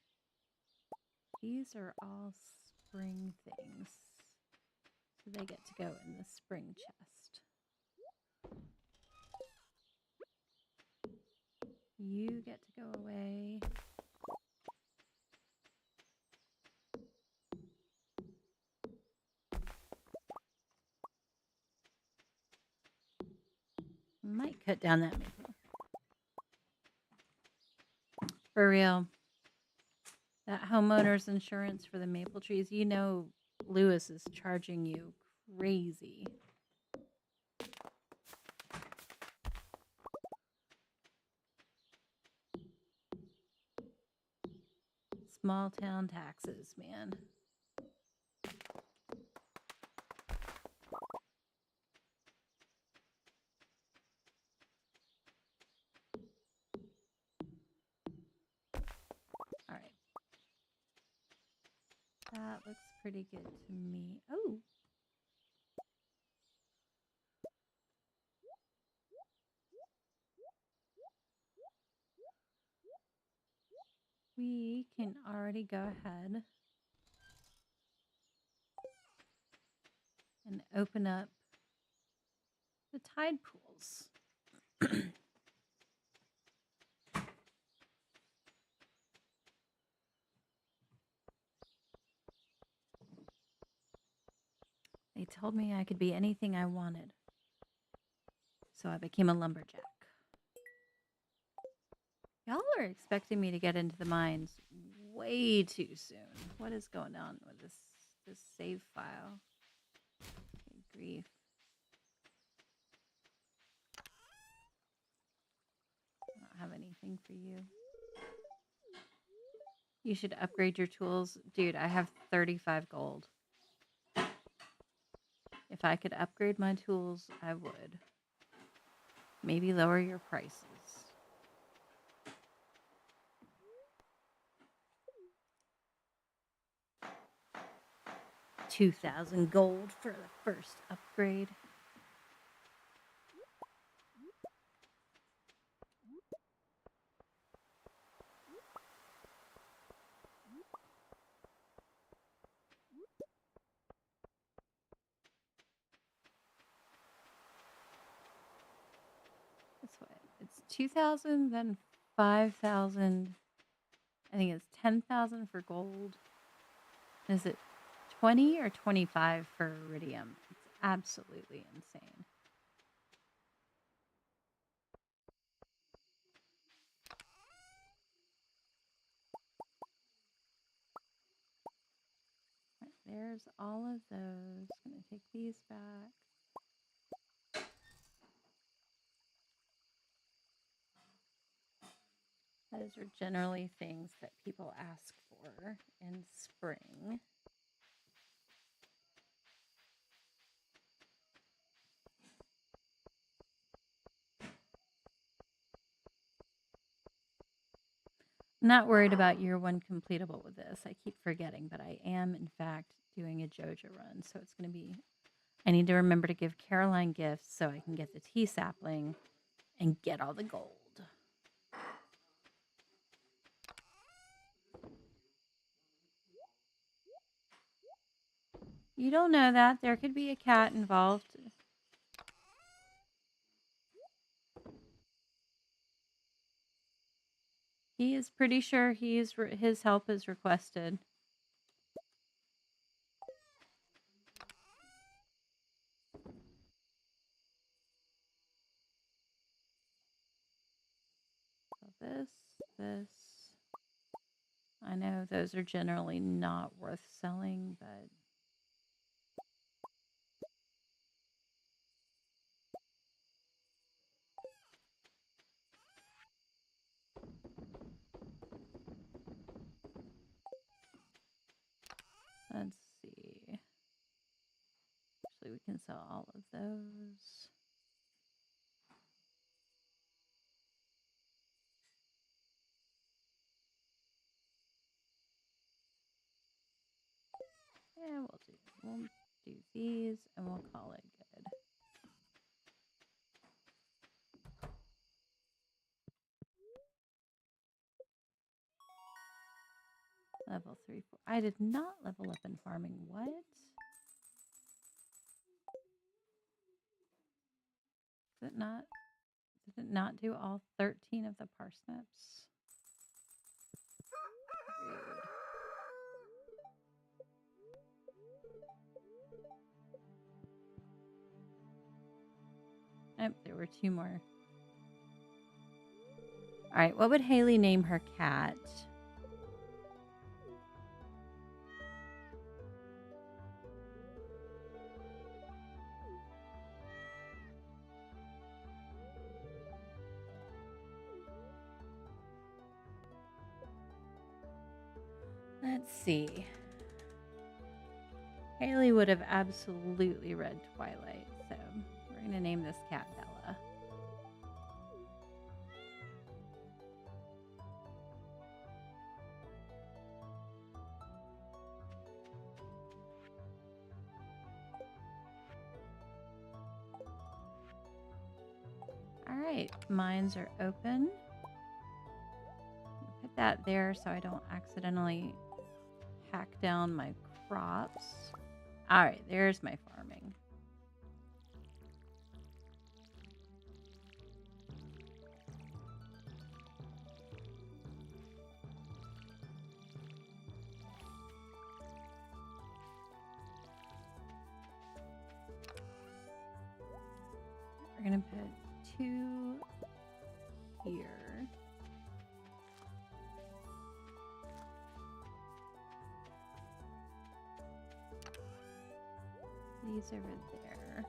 These are all spring things, so they get to go in the spring chest. You get to go away. Might cut down that maple. For real. That homeowner's insurance for the maple trees, you know Lewis is charging you crazy. Small town taxes, man. All right. That looks pretty good to me. Oh. We can already go ahead and open up the tide pools. They told me I could be anything I wanted, so I became a lumberjack. Y'all are expecting me to get into the mines way too soon. What is going on with this save file? Good grief. I don't have anything for you. You should upgrade your tools. Dude, I have 35 gold. If I could upgrade my tools, I would. Maybe lower your prices. 2,000 gold for the first upgrade. That's what it's 2,000, then 5,000 I think it's 10,000 for gold. Is it 20 or 25 for iridium? It's absolutely insane. Right, there's all of those. I'm going to take these back. Those are generally things that people ask for in spring. I'm not worried about year one completable with this. I keep forgetting, but I am, in fact, doing a Joja run. So it's going to be, I need to remember to give Caroline gifts so I can get the tea sapling and get all the gold. You don't know that. There could be a cat involved. He is pretty sure his help is requested. So this. I know those are generally not worth selling, but let's see. Actually, we can sell all of those. Yeah, we'll do these and we'll call it good. Level 3, 4. I did not level up in farming. What? Did it not do all 13 of the parsnips? Rude. Oh, there were 2 more. All right, what would Haley name her cat? Let's see. Haley would have absolutely read Twilight, so we're going to name this cat Bella. All right, mines are open. Put that there so I don't accidentally hack down my crops. All right, there's my farming. We're going to put 2 here. These over there.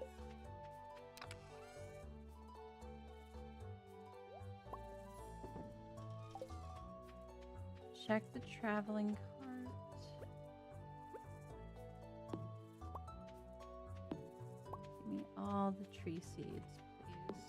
Check the traveling cart. Give me all the tree seeds, please.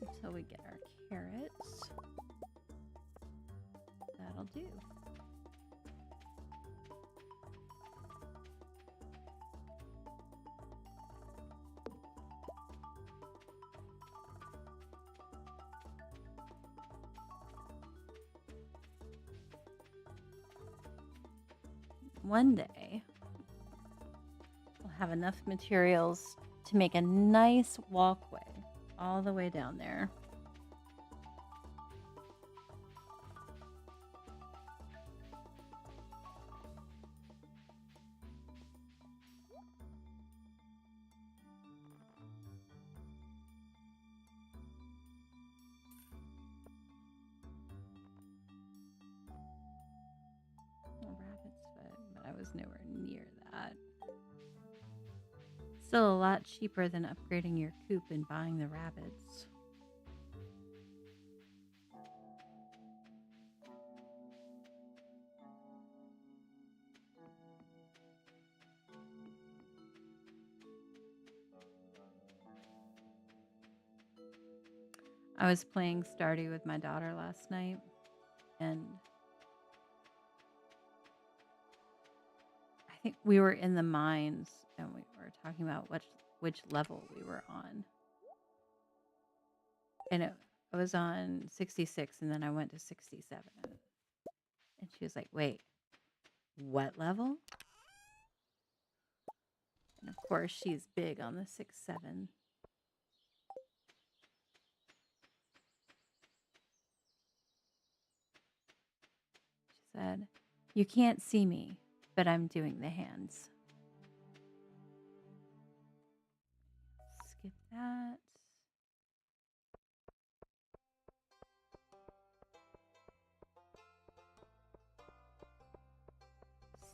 Until we get our carrots. That'll do. one day we'll have enough materials to make a nice walkway all the way down there. Rabbit's foot, but I was nowhere near that. Still a lot cheaper than upgrading your coop and buying the rabbits. I was playing Stardew with my daughter last night, and I think we were in the mines, and we were talking about which level we were on. And it was on 66, and then I went to 67. And she was like, wait, what level? And of course, she's big on the 6-7. She said, you can't see me, but I'm doing the hands. Skip that.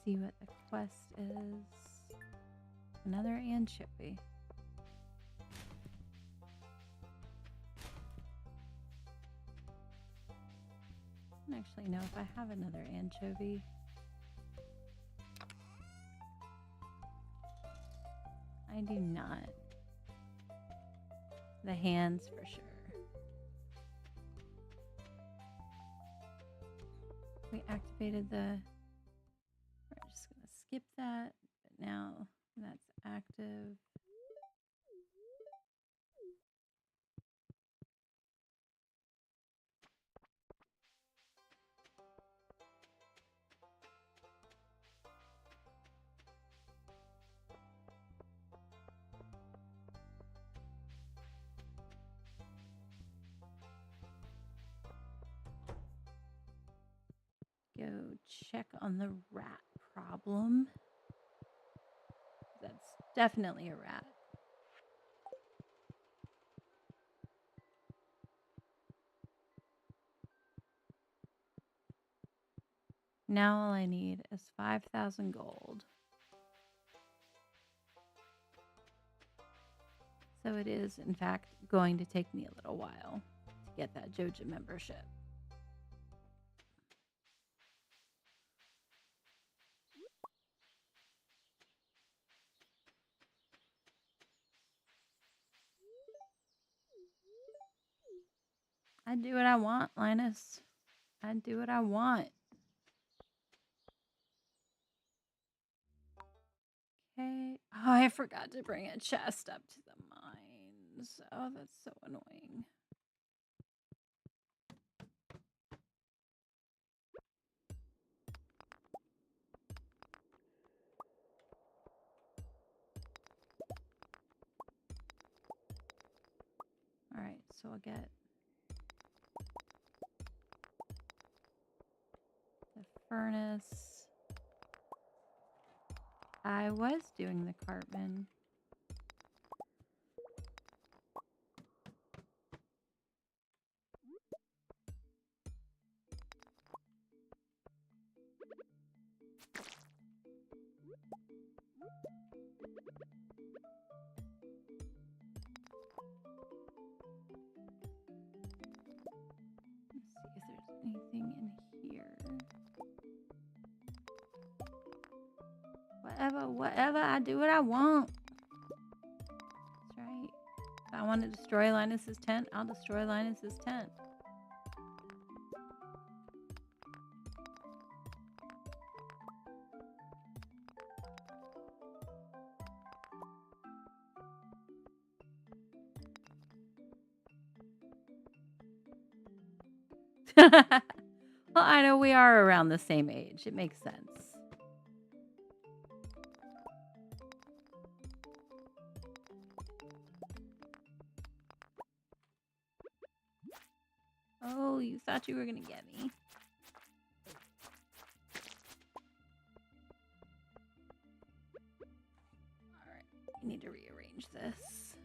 See what the quest is. Another anchovy. I don't actually know if I have another anchovy. I do not. The hands for sure. We activated the... We're just going to skip that. But now that's active. Go check on the rat problem. That's definitely a rat. Now all I need is 5,000 gold. So it is, in fact, going to take me a little while to get that Joja membership. I do what I want, Linus. I do what I want. Okay. Oh, I forgot to bring a chest up to the mines. Oh, that's so annoying. All right, so I'll get the furnace. I was doing the cartman. Let's see if there's anything in here. Whatever, I do what I want. That's right. If I want to destroy Linus's tent, I'll destroy Linus's tent. Well, I know we are around the same age. It makes sense. Oh, you thought you were gonna get me. Alright, I need to rearrange this.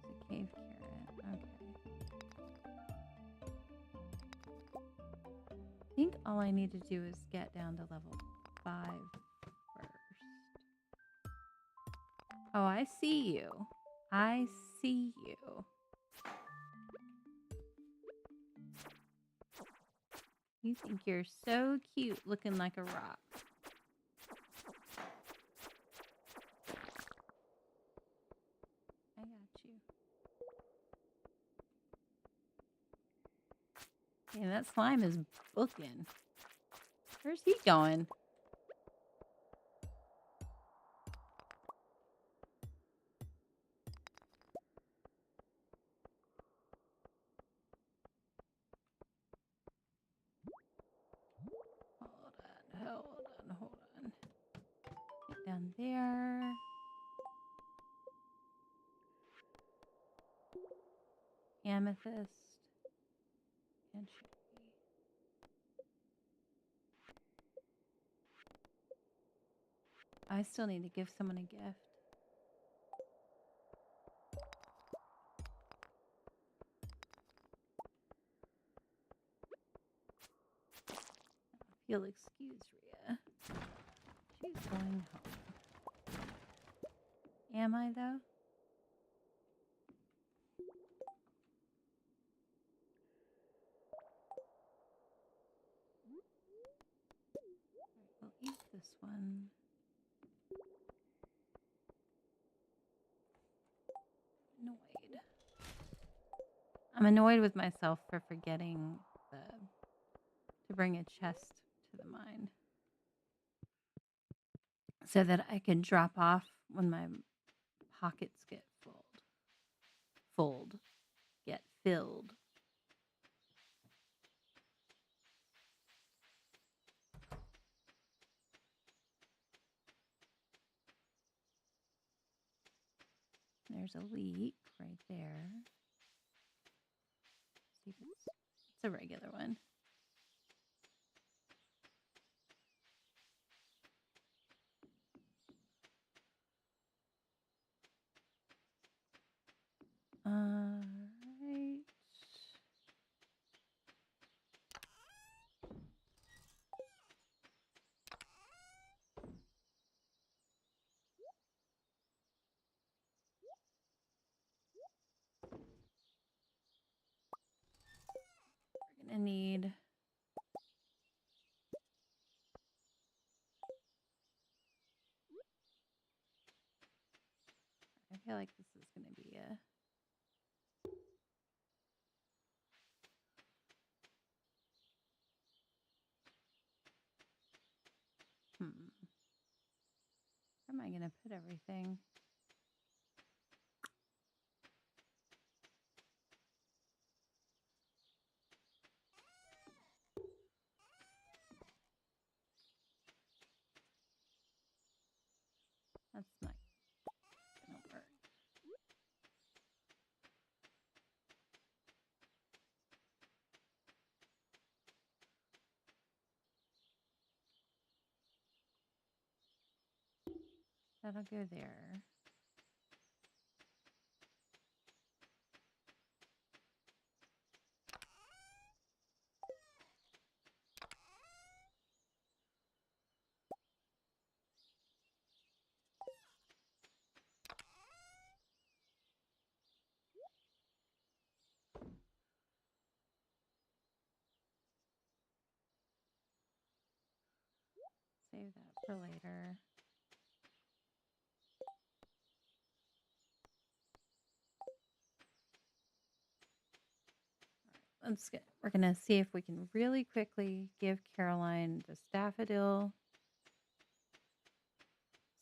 It's a cave carrot. Okay. I think all I need to do is get down to level 5 first. Oh, I see you. I see you. You think you're so cute looking like a rock. I got you. Yeah, that slime is booking. Where's he going? Hold on. Get down there. Amethyst. And cherry. I still need to give someone a gift. If you'll excuse Rhea. She's going home. Am I, though? We'll eat this one. Annoyed. I'm annoyed with myself for forgetting to bring a chest to the mine. So that I can drop off when my pockets get get filled. There's a leak right there. See if it's a regular one. Alright. We're gonna need I feel like this is gonna be a Where am I gonna put everything? That's not gonna work. That'll go there. Save that for later. We're gonna see if we can really quickly give Caroline the daffodil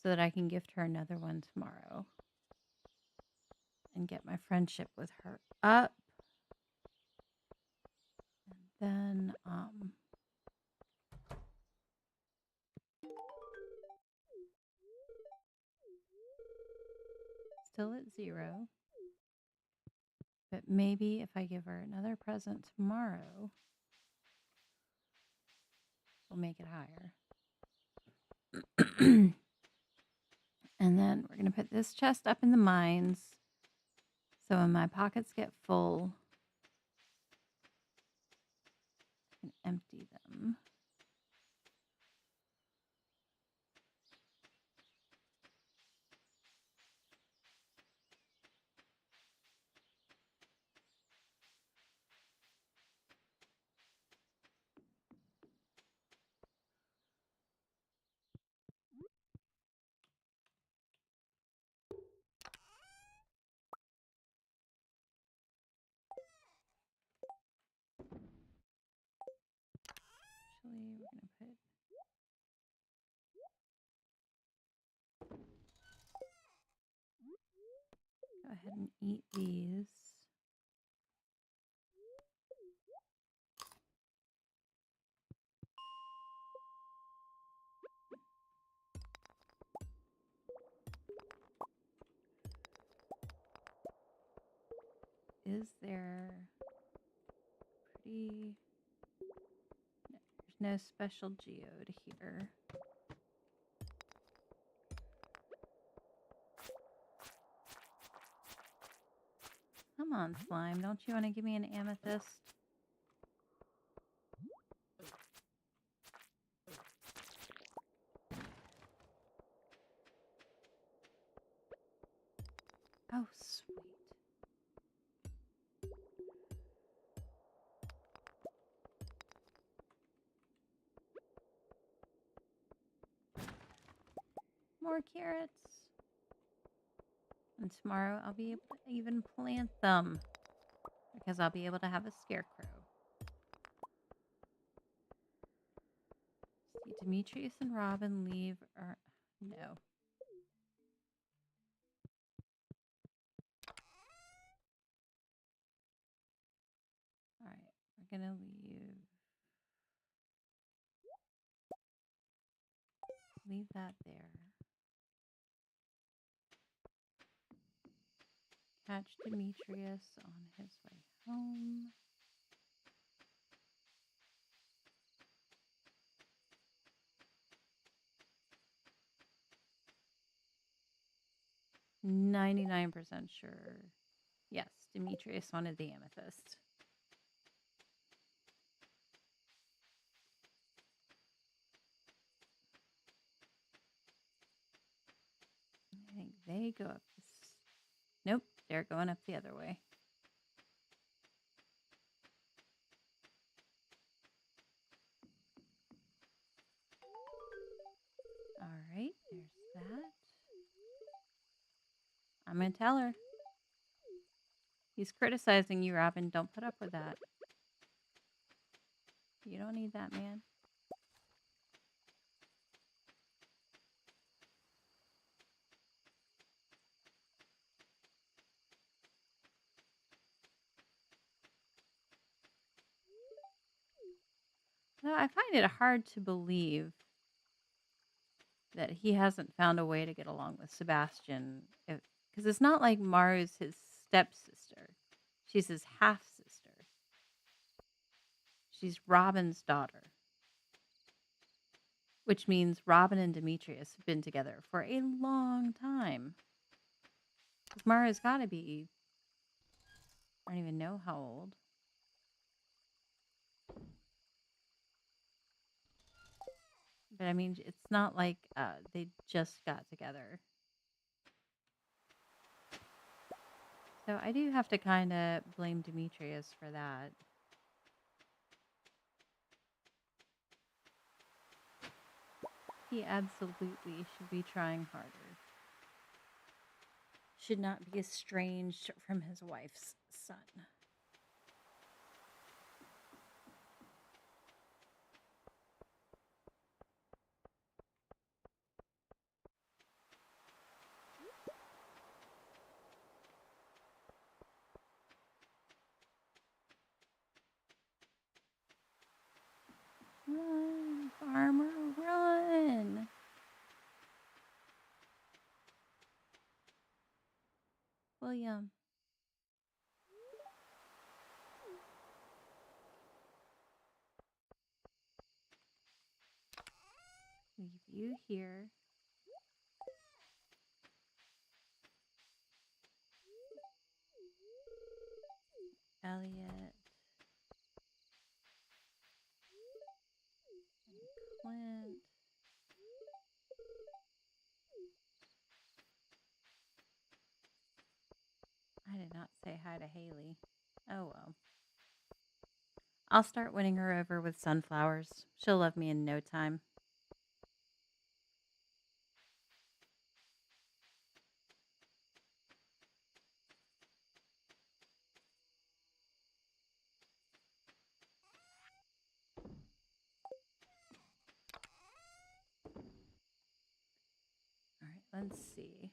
so that I can gift her another one tomorrow and get my friendship with her up. And then 0. But maybe if I give her another present tomorrow, we'll make it higher. And then we're going to put this chest up in the mines. So when my pockets get full, I can empty them. Actually, we're going to put... Go ahead and eat these. Is there pretty... No, there's no special geode here. Come on, slime. Don't you want to give me an amethyst? Oh, sweet. More carrots. And tomorrow I'll be able to even plant them. Because I'll be able to have a scarecrow. See, Demetrius and Robin leave or... No. Alright, we're gonna leave that there. Catch Demetrius on his way home. .99% sure. Yes, Demetrius wanted the amethyst. I think they go up this... Nope, they're going up the other way. Alright, there's that. I'm going to tell her. He's criticizing you, Robin. Don't put up with that. You don't need that, man. No, I find it hard to believe that he hasn't found a way to get along with Sebastian. Because it's not like Maru's his stepsister. She's his half-sister. She's Robin's daughter. Which means Robin and Demetrius have been together for a long time. Because Maru's got to be... I don't even know how old. But I mean, it's not like they just got together. So I do have to kind of blame Demetrius for that. He absolutely should be trying harder. Should not be estranged from his wife's son. Run, farmer, run! William. Leave you here. Elliot. And Clint. I did not say hi to Haley. Oh well. I'll start winning her over with sunflowers. She'll love me in no time. All right, let's see.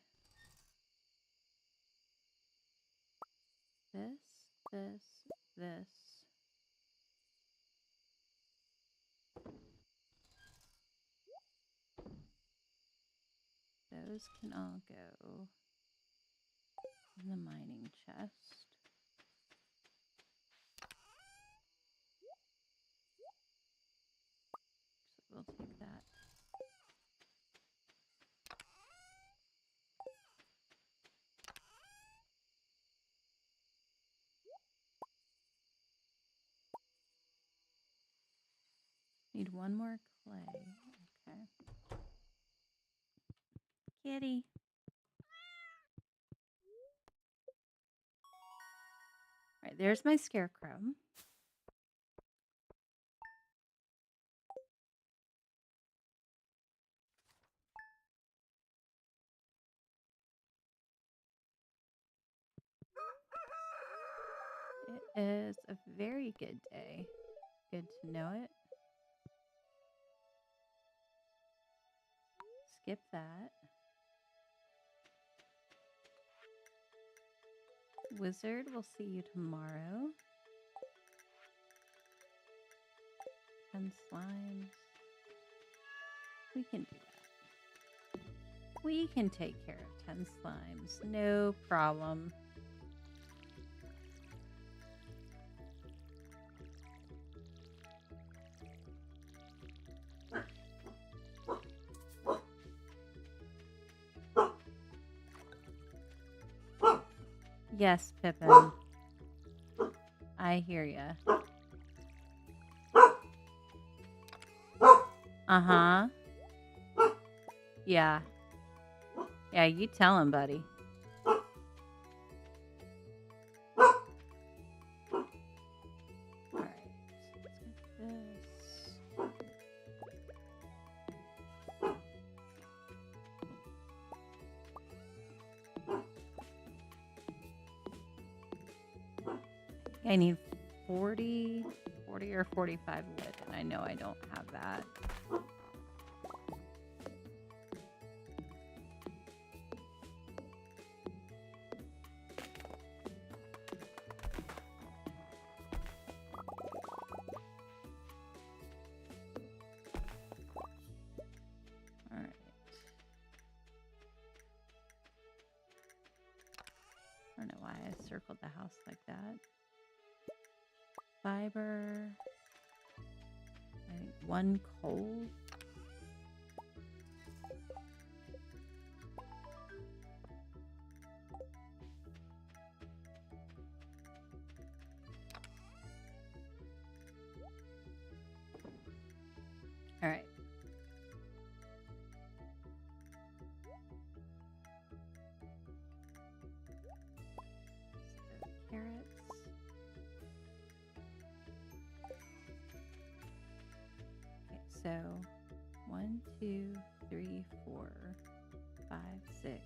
This. Those can all go in the mining chest. So we'll take that. Need one more clay. Okay. Kitty. All right, there's my scarecrow. It is a very good day. Good to know it. Skip that. Wizard, we'll see you tomorrow. 10 slimes. We can do that. We can take care of 10 slimes. No problem. Yes, Pippin. I hear ya. Uh-huh. Yeah. Yeah, you tell him, buddy. Alright. Let's get this. I need 40 or 45 wood, and I know I don't have that. Alright. I don't know why I circled the house like that. Fiber. I think 1 coal. All right. So carrots. Okay, so 1, 2, 3, 4, 5, 6,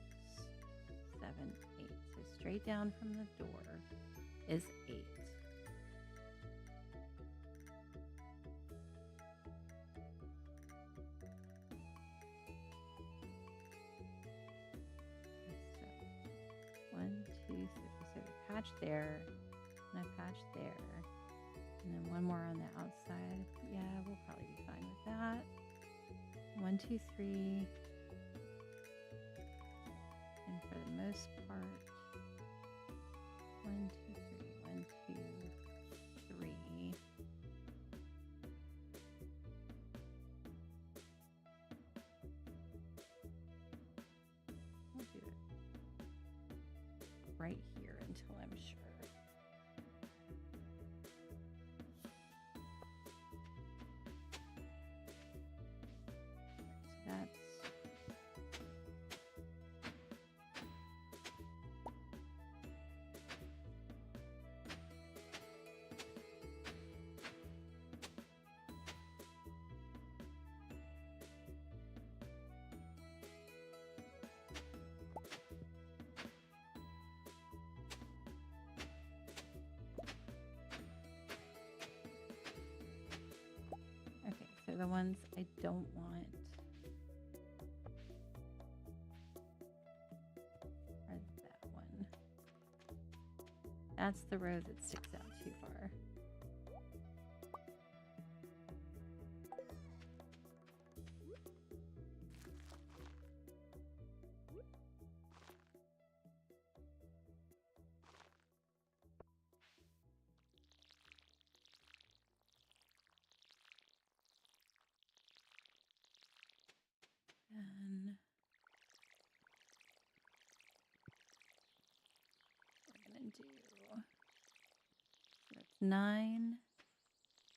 7, 8. So straight down from the door is 8. So 1, 2, 3. So we patch there, and I patch there, and then one more on the outside. Yeah, we'll probably be fine with that. 1, 2, 3. And for the most part, 1, 2, 3. 1, 2, 3. We'll do it right here until I'm sure. So that's okay, so the ones I don't want are that one. That's the row that sticks out too far. And we're gonna do, so that's 9,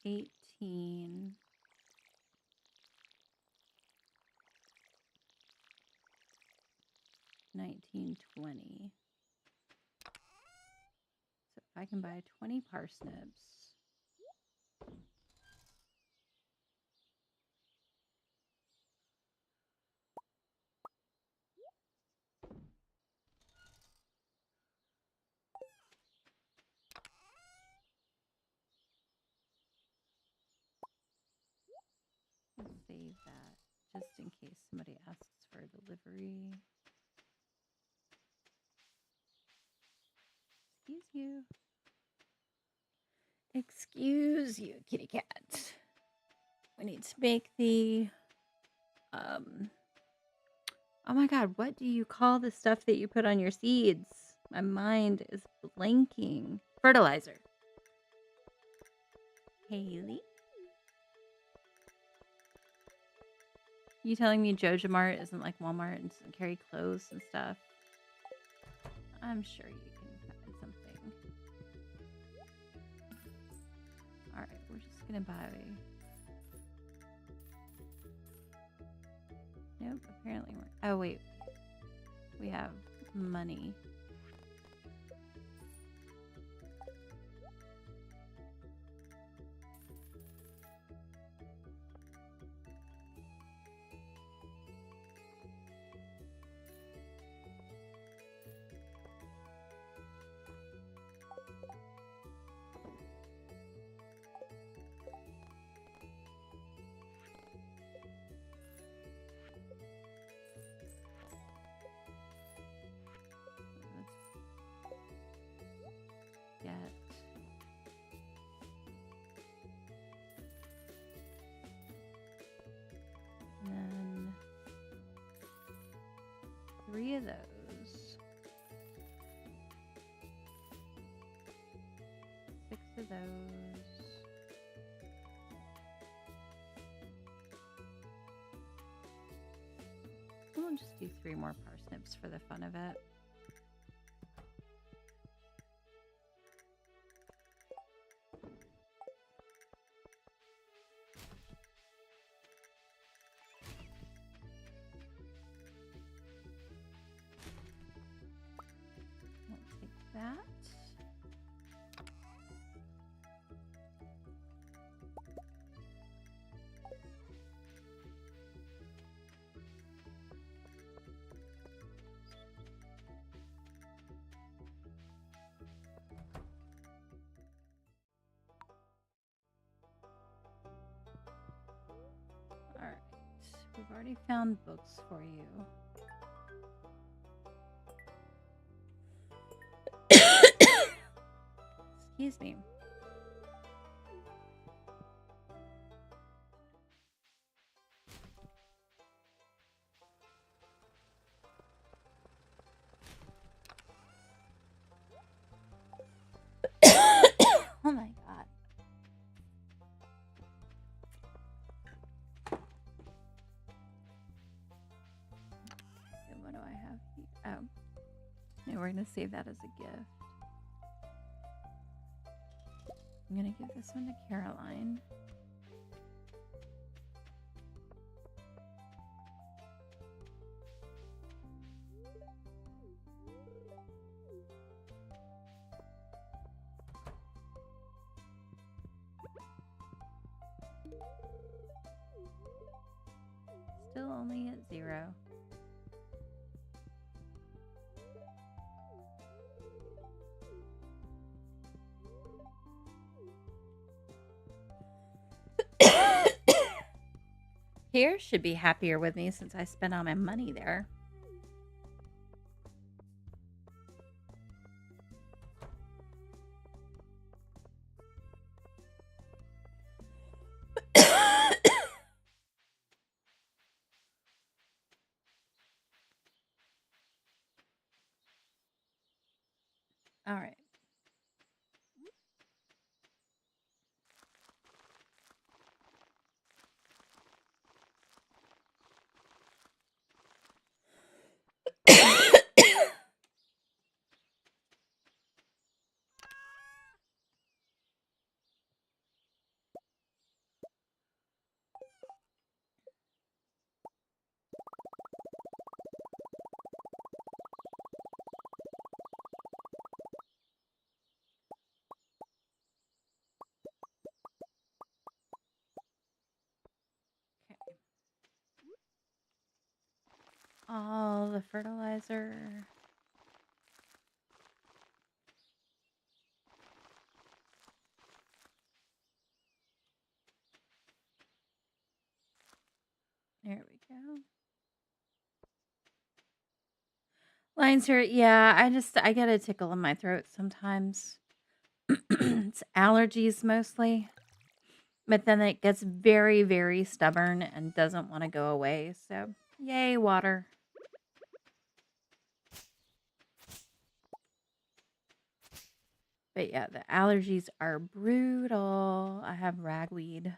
18, 19, 20. So if I can buy 20 parsnips, I'll save that just in case somebody asks for a delivery. Excuse you. Excuse you, kitty cat. We need to make the, oh my god, what do you call the stuff that you put on your seeds? My mind is blanking. Fertilizer. Haley? You telling me Joja Mart isn't like Walmart and doesn't carry clothes and stuff? I'm sure you can find something. Alright, we're just gonna buy... Nope, apparently we're... Oh, wait. We have money. Get and then 3 of those. 6 of those. We'll just do 3 more parsnips for the fun of it. That. All right, we've already found books for you. Excuse me. we're going to save that as a gift. I'm going to give this one to Caroline. Still only at 0. Here should be happier with me since I spent all my money there. All right. All the fertilizer. There we go. Lines here, yeah, I get a tickle in my throat sometimes. It's allergies mostly. But then it gets very, very stubborn and doesn't want to go away. So, yay, water. But yeah, the allergies are brutal. I have ragweed.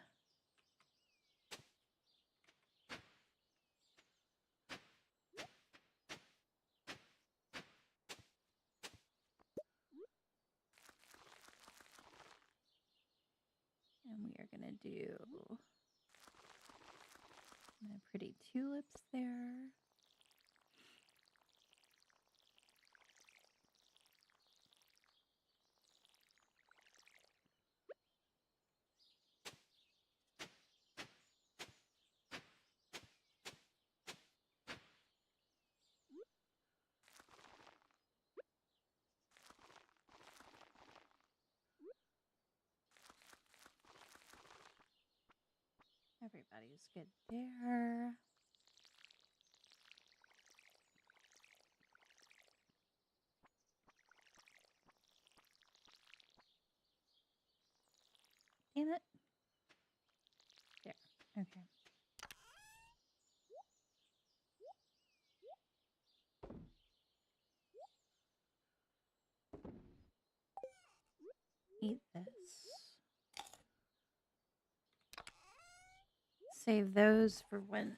And we are going to do my pretty tulips there. Everybody's good there. Damn it. There. Okay. Eat this. Save those for when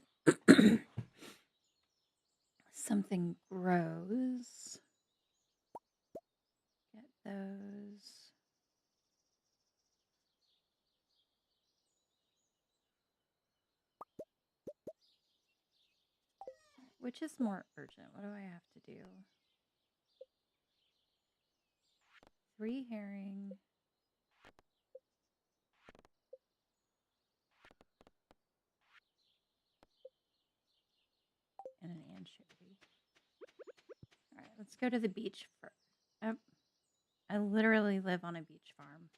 something grows. Get those. Which is more urgent? What do I have to do? 3 herring. And an anchovy. All right, let's go to the beach first. Oh, I literally live on a beach farm.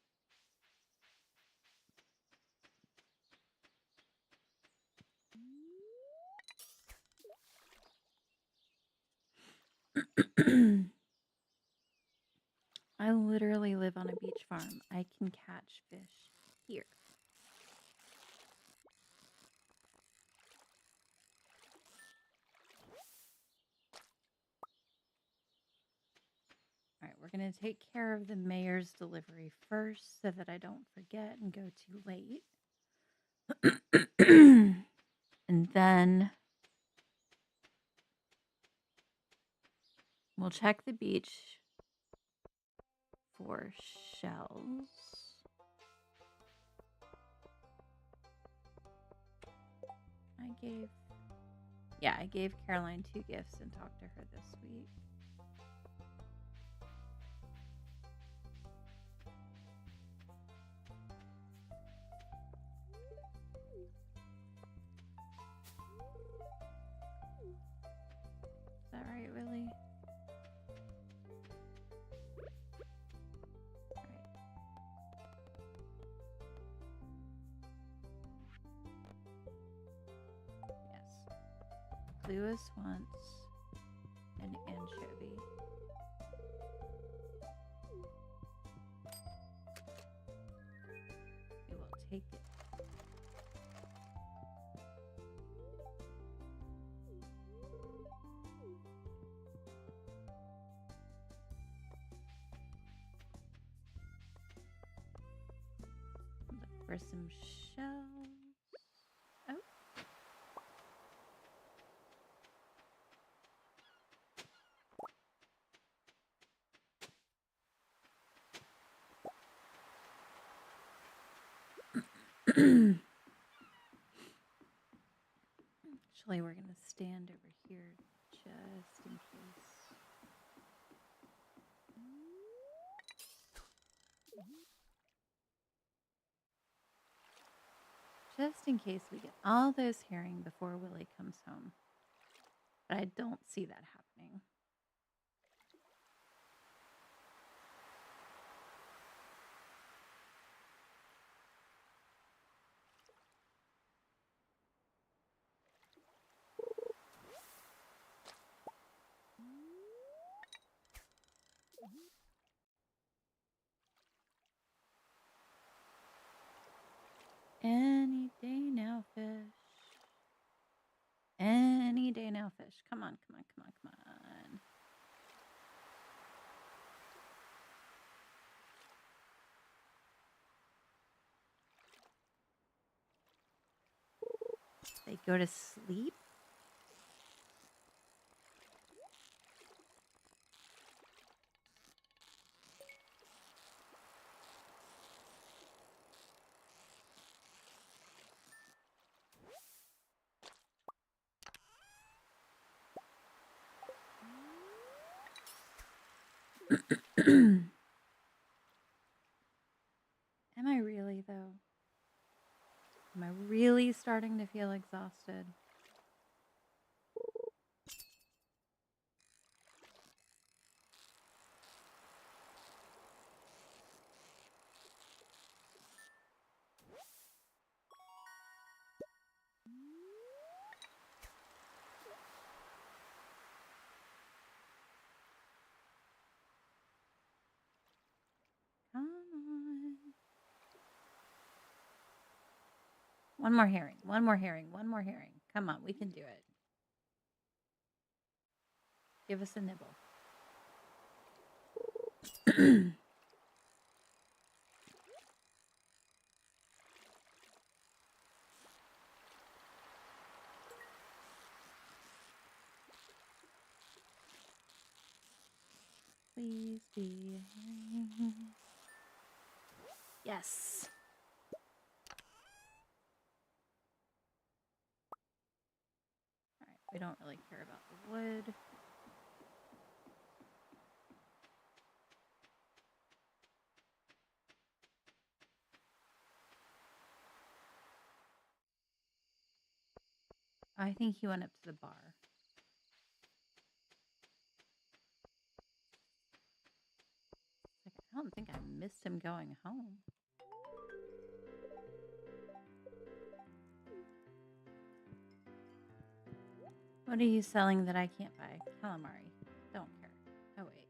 I literally live on a beach farm. I can catch fish here. All right, we're going to take care of the mayor's delivery first so that I don't forget and go too late. And then We'll check the beach for shells. I gave Caroline 2 gifts and talked to her this week. Is that right, Willie? Lewis wants an anchovy. We will take it. Look for some shells. Oh. Actually, we're going to stand over here just in case. Just in case we get all those herring before Willie comes home. But I don't see that happening. Any day now, fish. Any day now, fish. Come on, come on, come on, come on. They go to sleep? Am I really, though? Am I really starting to feel exhausted? Come on. One more herring, one more herring, one more herring. Come on, we can do it. Give us a nibble. Please be a herring. Yes. All right, we don't really care about the wood. I think he went up to the bar. I don't think I missed him going home. What are you selling that I can't buy? Calamari. Don't care. Oh, wait.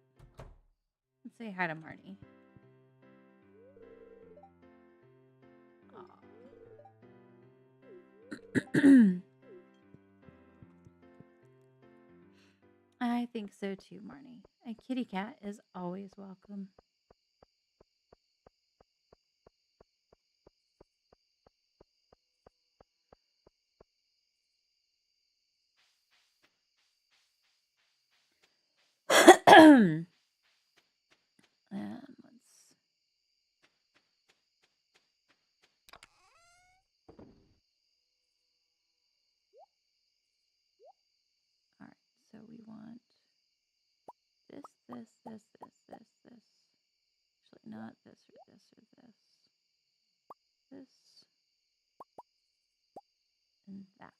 Let's say hi to Marty. I think so too, Marnie. A kitty cat is always welcome. So we want this, this, this, this, this, this. Actually, not this or this or this. This and that.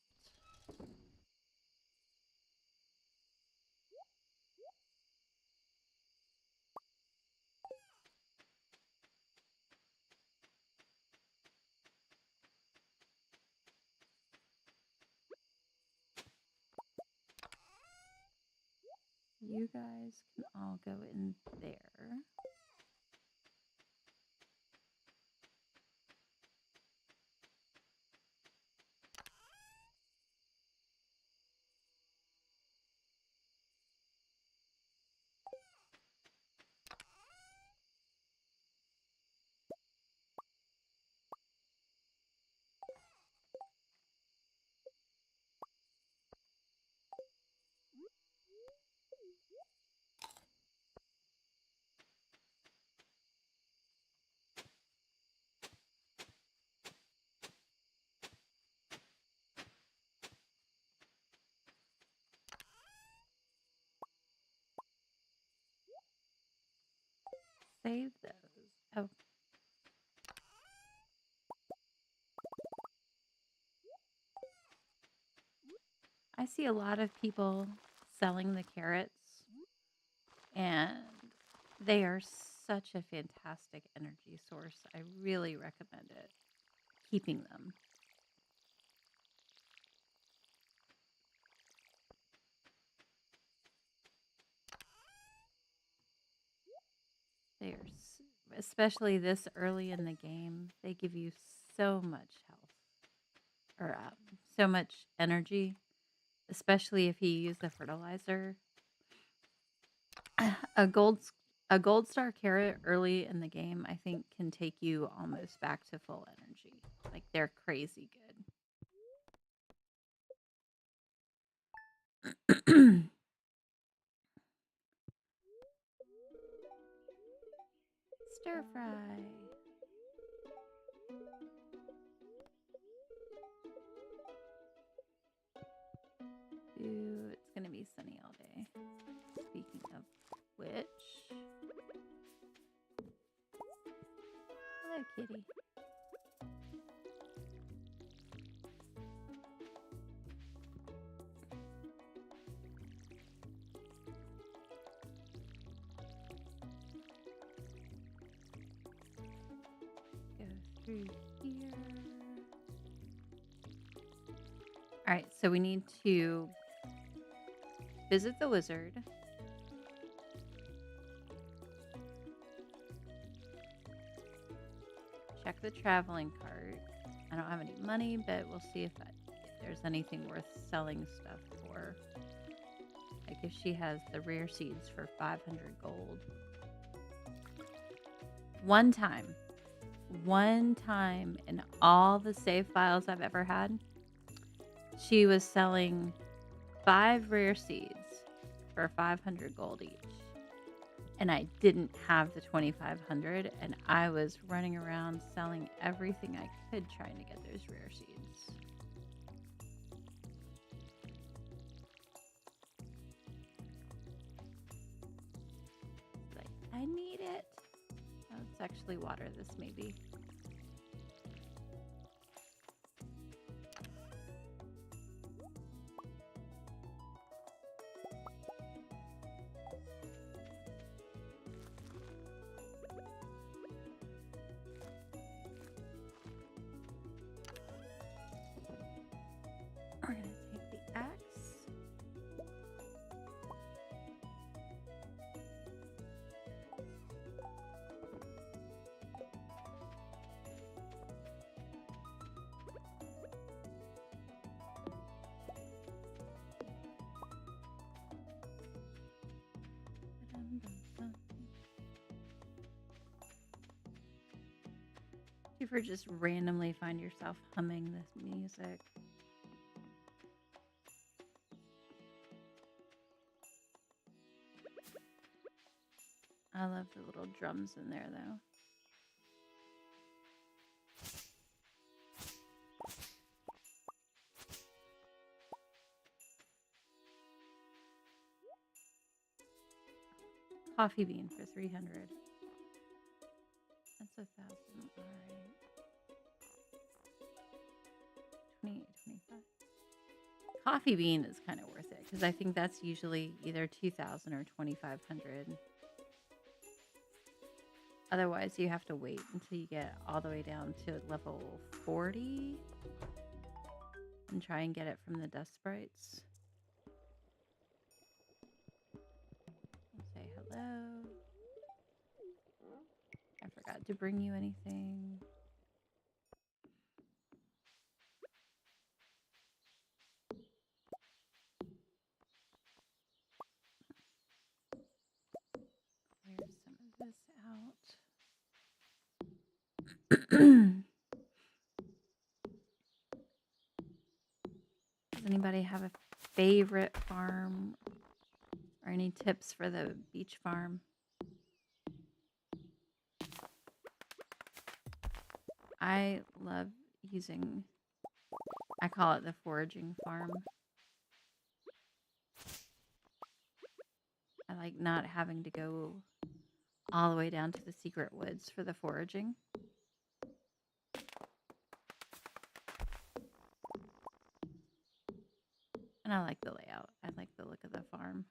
You guys can all go in there. Save those. Oh. I see a lot of people selling the carrots, and they are such a fantastic energy source. I really recommend it. Keeping them. They are, especially this early in the game, they give you so much health or so much energy, especially if you use the fertilizer. A gold star carrot early in the game, I think, can take you almost back to full energy. Like they're crazy good. Stir fry. Ooh, it's gonna be sunny all day. Speaking of which, hello, kitty. Go through here. All right, so we need to visit the wizard. Check the traveling cart. I don't have any money, but we'll see if there's anything worth selling stuff for. Like if she has the rare seeds for 500 gold. One time in all the save files I've ever had, she was selling 5 rare seeds for 500 gold each. And I didn't have the 2,500, and I was running around selling everything I could trying to get those rare seeds. Like, I need it. Oh, let's actually water this maybe. We're going to take the axe. Do you ever just randomly find yourself humming this music? I love the little drums in there, though. coffee bean for 300. That's 1,000. All right. 28, 25. Coffee bean is kind of worth it because I think that's usually either 2,000 or 2,500. Otherwise, you have to wait until you get all the way down to level 40 and try and get it from the dust sprites. Say hello. I forgot to bring you anything. Clear some of this out. Does anybody have a favorite farm or any tips for the beach farm? I love using, I call it the foraging farm. I like not having to go all the way down to the secret woods for the foraging. And I like the layout. I like the look of the farm.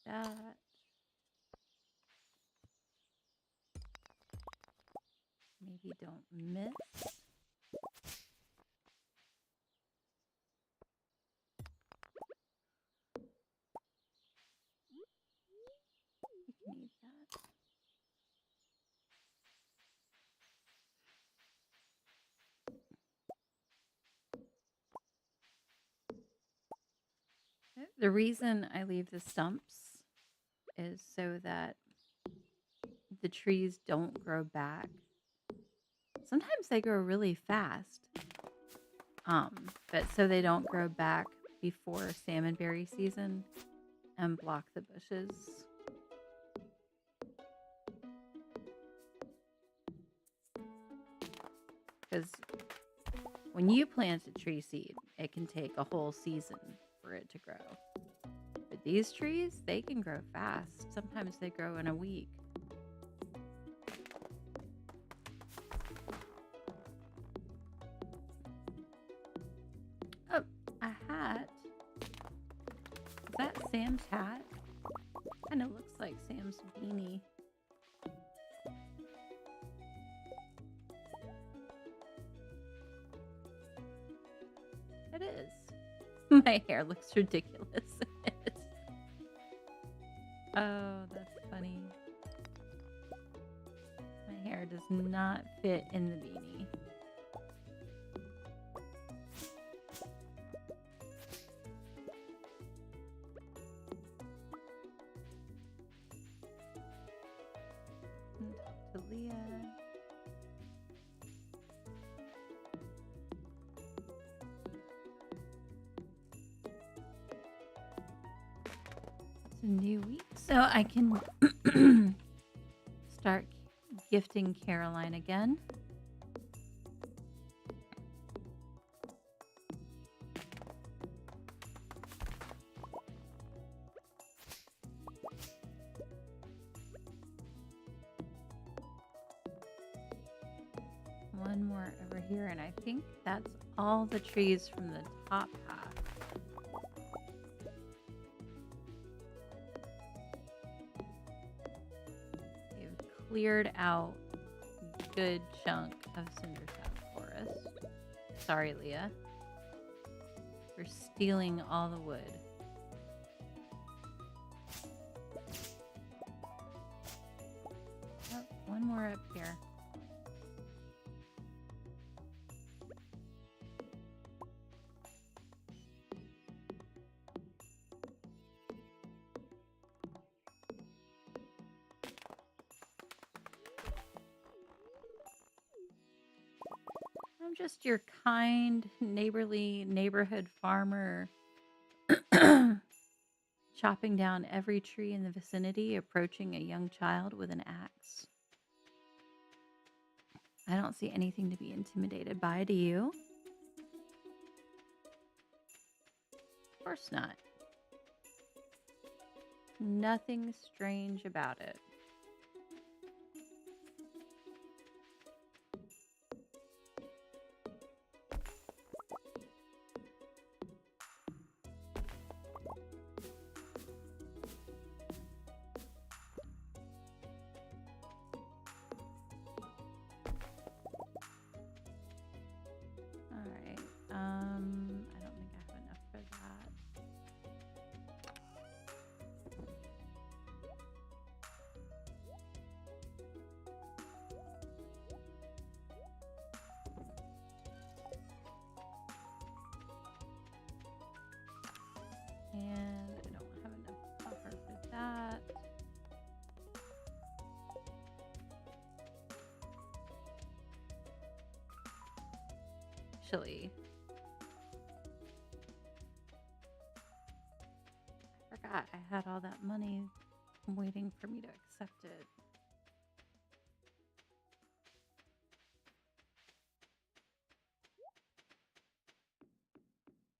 That. Maybe don't miss. You can eat that. The reason I leave the stumps is so that the trees don't grow back. Sometimes they grow really fast, but so they don't grow back before salmonberry season and block the bushes. Because when you plant a tree seed, it can take a whole season for it to grow. But these trees, they can grow fast. Sometimes they grow in a week. Oh, a hat. Is that Sam's hat? Kind of looks like Sam's beanie. It is. My hair looks ridiculous in it. Oh, that's funny. My hair does not fit in the beanie. And talk to Leah. It's a new week, so I can start gifting Caroline again. One more over here, and I think that's all the trees from the top half. They've cleared out a good chunk of Cindersap Forest. Sorry, Leah. For stealing all the wood. Oh, one more up here. just your kind, neighborly neighborhood farmer chopping down every tree in the vicinity, approaching a young child with an axe. I don't see anything to be intimidated by, do you? Of course not. Nothing strange about it. Alright, I don't think I have enough for that. And I don't have enough copper for that. Actually, I forgot I had all that money waiting for me to accept it.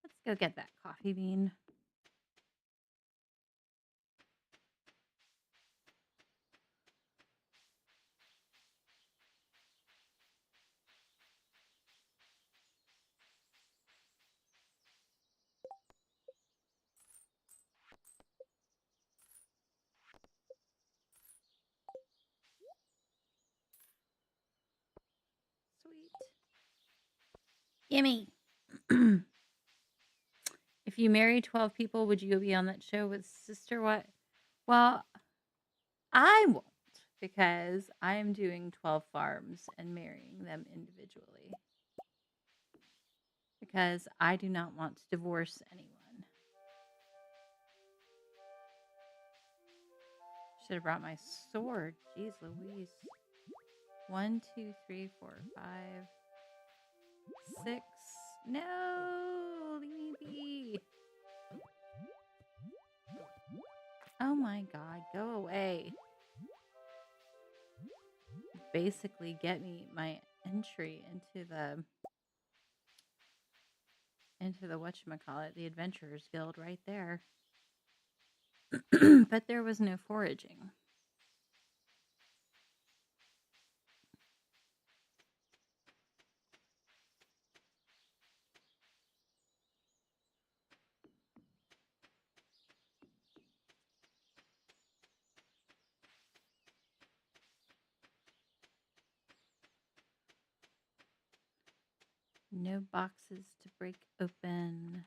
Let's go get that coffee bean. Sweet. Gimme. If you marry 12 people, would you be on that show with Sister What? Well, I won't because I'm doing 12 farms and marrying them individually. Because I do not want to divorce anyone. Should have brought my sword. Jeez Louise. 1, 2, 3, 4, 5, 6. No, leave me be. Oh my god, go away. Basically get me my entry into the whatchamacallit, the Adventurers Guild right there. But there was no foraging. No boxes to break open.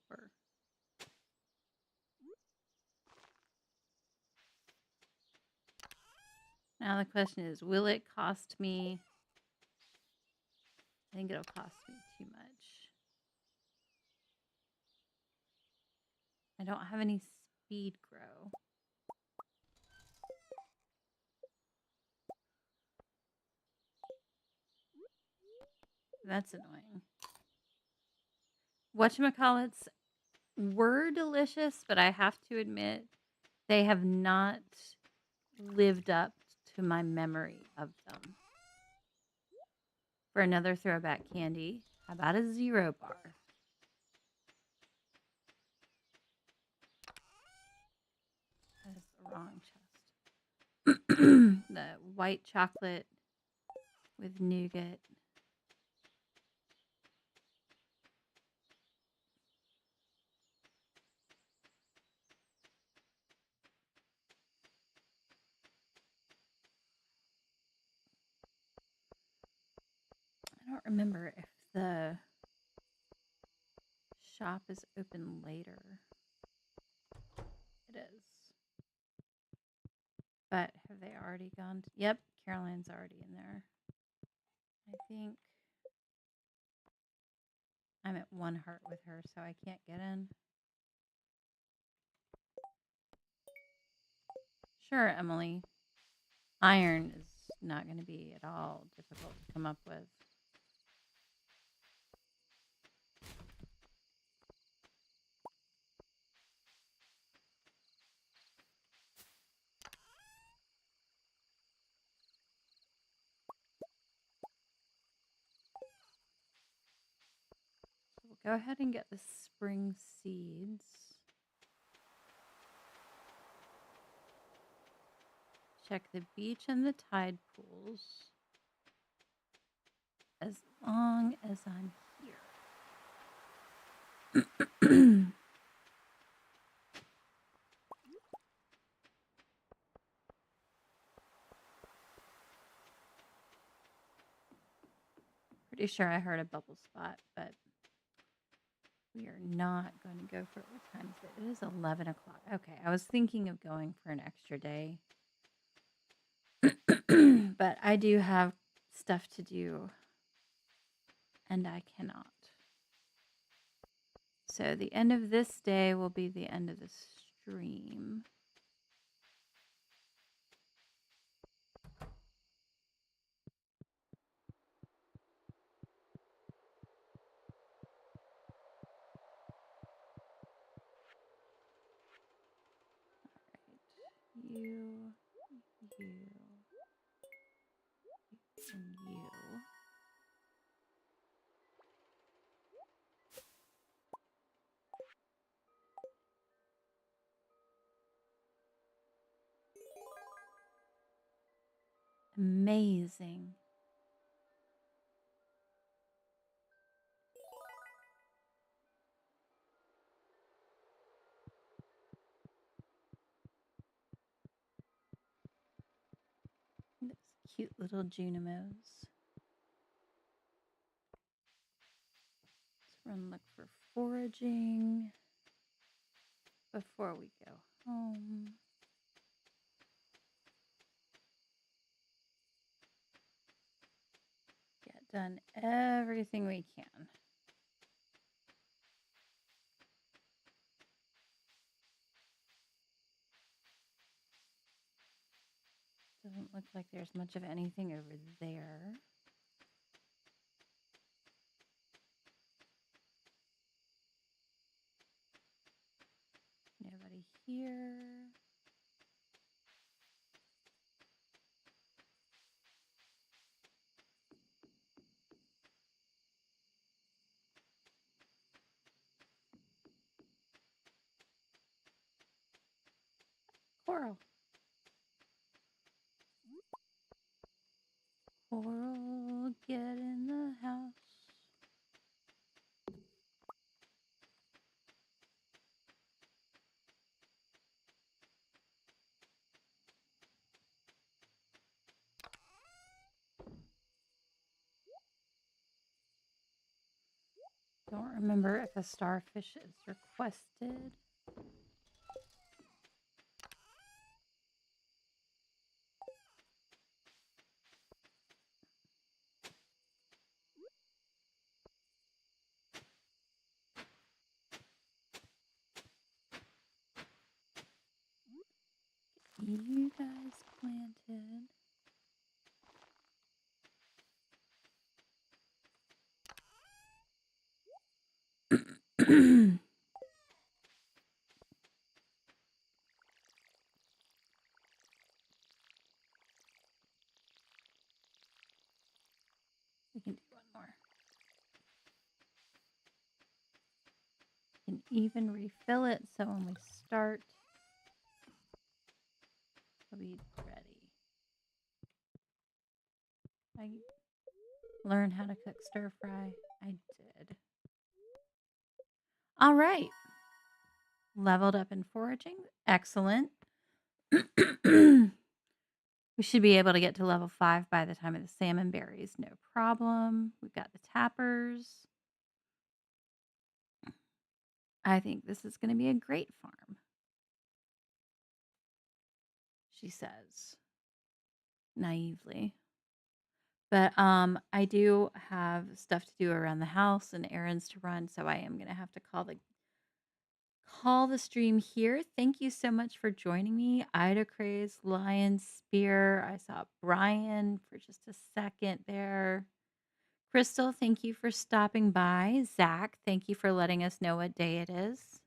Four. Now the question is, will it cost me? I think it'll cost me too much. I don't have any speed grow. That's annoying. Whatchamacallits were delicious, but I have to admit they have not lived up to my memory of them. For another throwback candy, how about a 0 bar? That is the wrong chest. The white chocolate with nougat. I don't remember if the shop is open later. It is. But have they already gone? Yep, Caroline's already in there. I think I'm at 1 heart with her, so I can't get in. Sure, Emily. Iron is not going to be at all difficult to come up with. So we'll go ahead and get the spring seeds. Check the beach and the tide pools. As long as I'm here. Pretty sure I heard a bubble spot, but we are not going to go for it. What time is it? It is 11 o'clock. Okay, I was thinking of going for an extra day. But I do have stuff to do, and I cannot. So the end of this day will be the end of the stream. All right, you, and you. Amazing. Those cute little Junimos. Let's run look for foraging before we go home. Get done everything we can. Doesn't look like there's much of anything over there. Nobody here. Coral. Coral, get in the house. Don't remember if a starfish is requested. You guys planted. We can do one more. We can even refill it so when we start, we'll be ready. I learned how to cook stir fry. I did. All right. Leveled up in foraging. Excellent. We should be able to get to level 5 by the time of the salmon berries. No problem. We've got the tappers. I think this is going to be a great farm, she says naively. But I do have stuff to do around the house and errands to run, so I am going to have to call the stream here. Thank you so much for joining me. Ida Craze, Lion Spear. I saw Brian for just a second there. Crystal, thank you for stopping by. Zach, thank you for letting us know what day it is.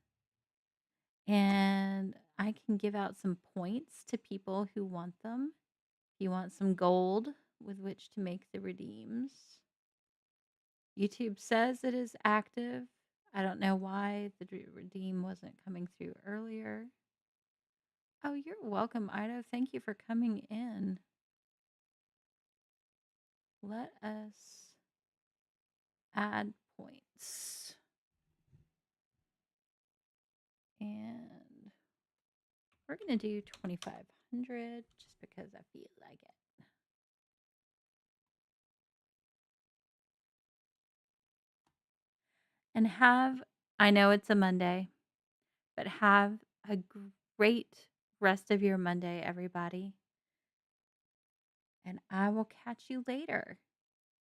And I can give out some points to people who want them. If you want some gold with which to make the redeems. YouTube says it is active. I don't know why the redeem wasn't coming through earlier. Oh, you're welcome, Ida. Thank you for coming in. Let us add points. And we're going to do 2,500 just because I feel like it. And I know it's a Monday, but have a great rest of your Monday, everybody. And I will catch you later.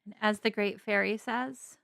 And as the great fairy says,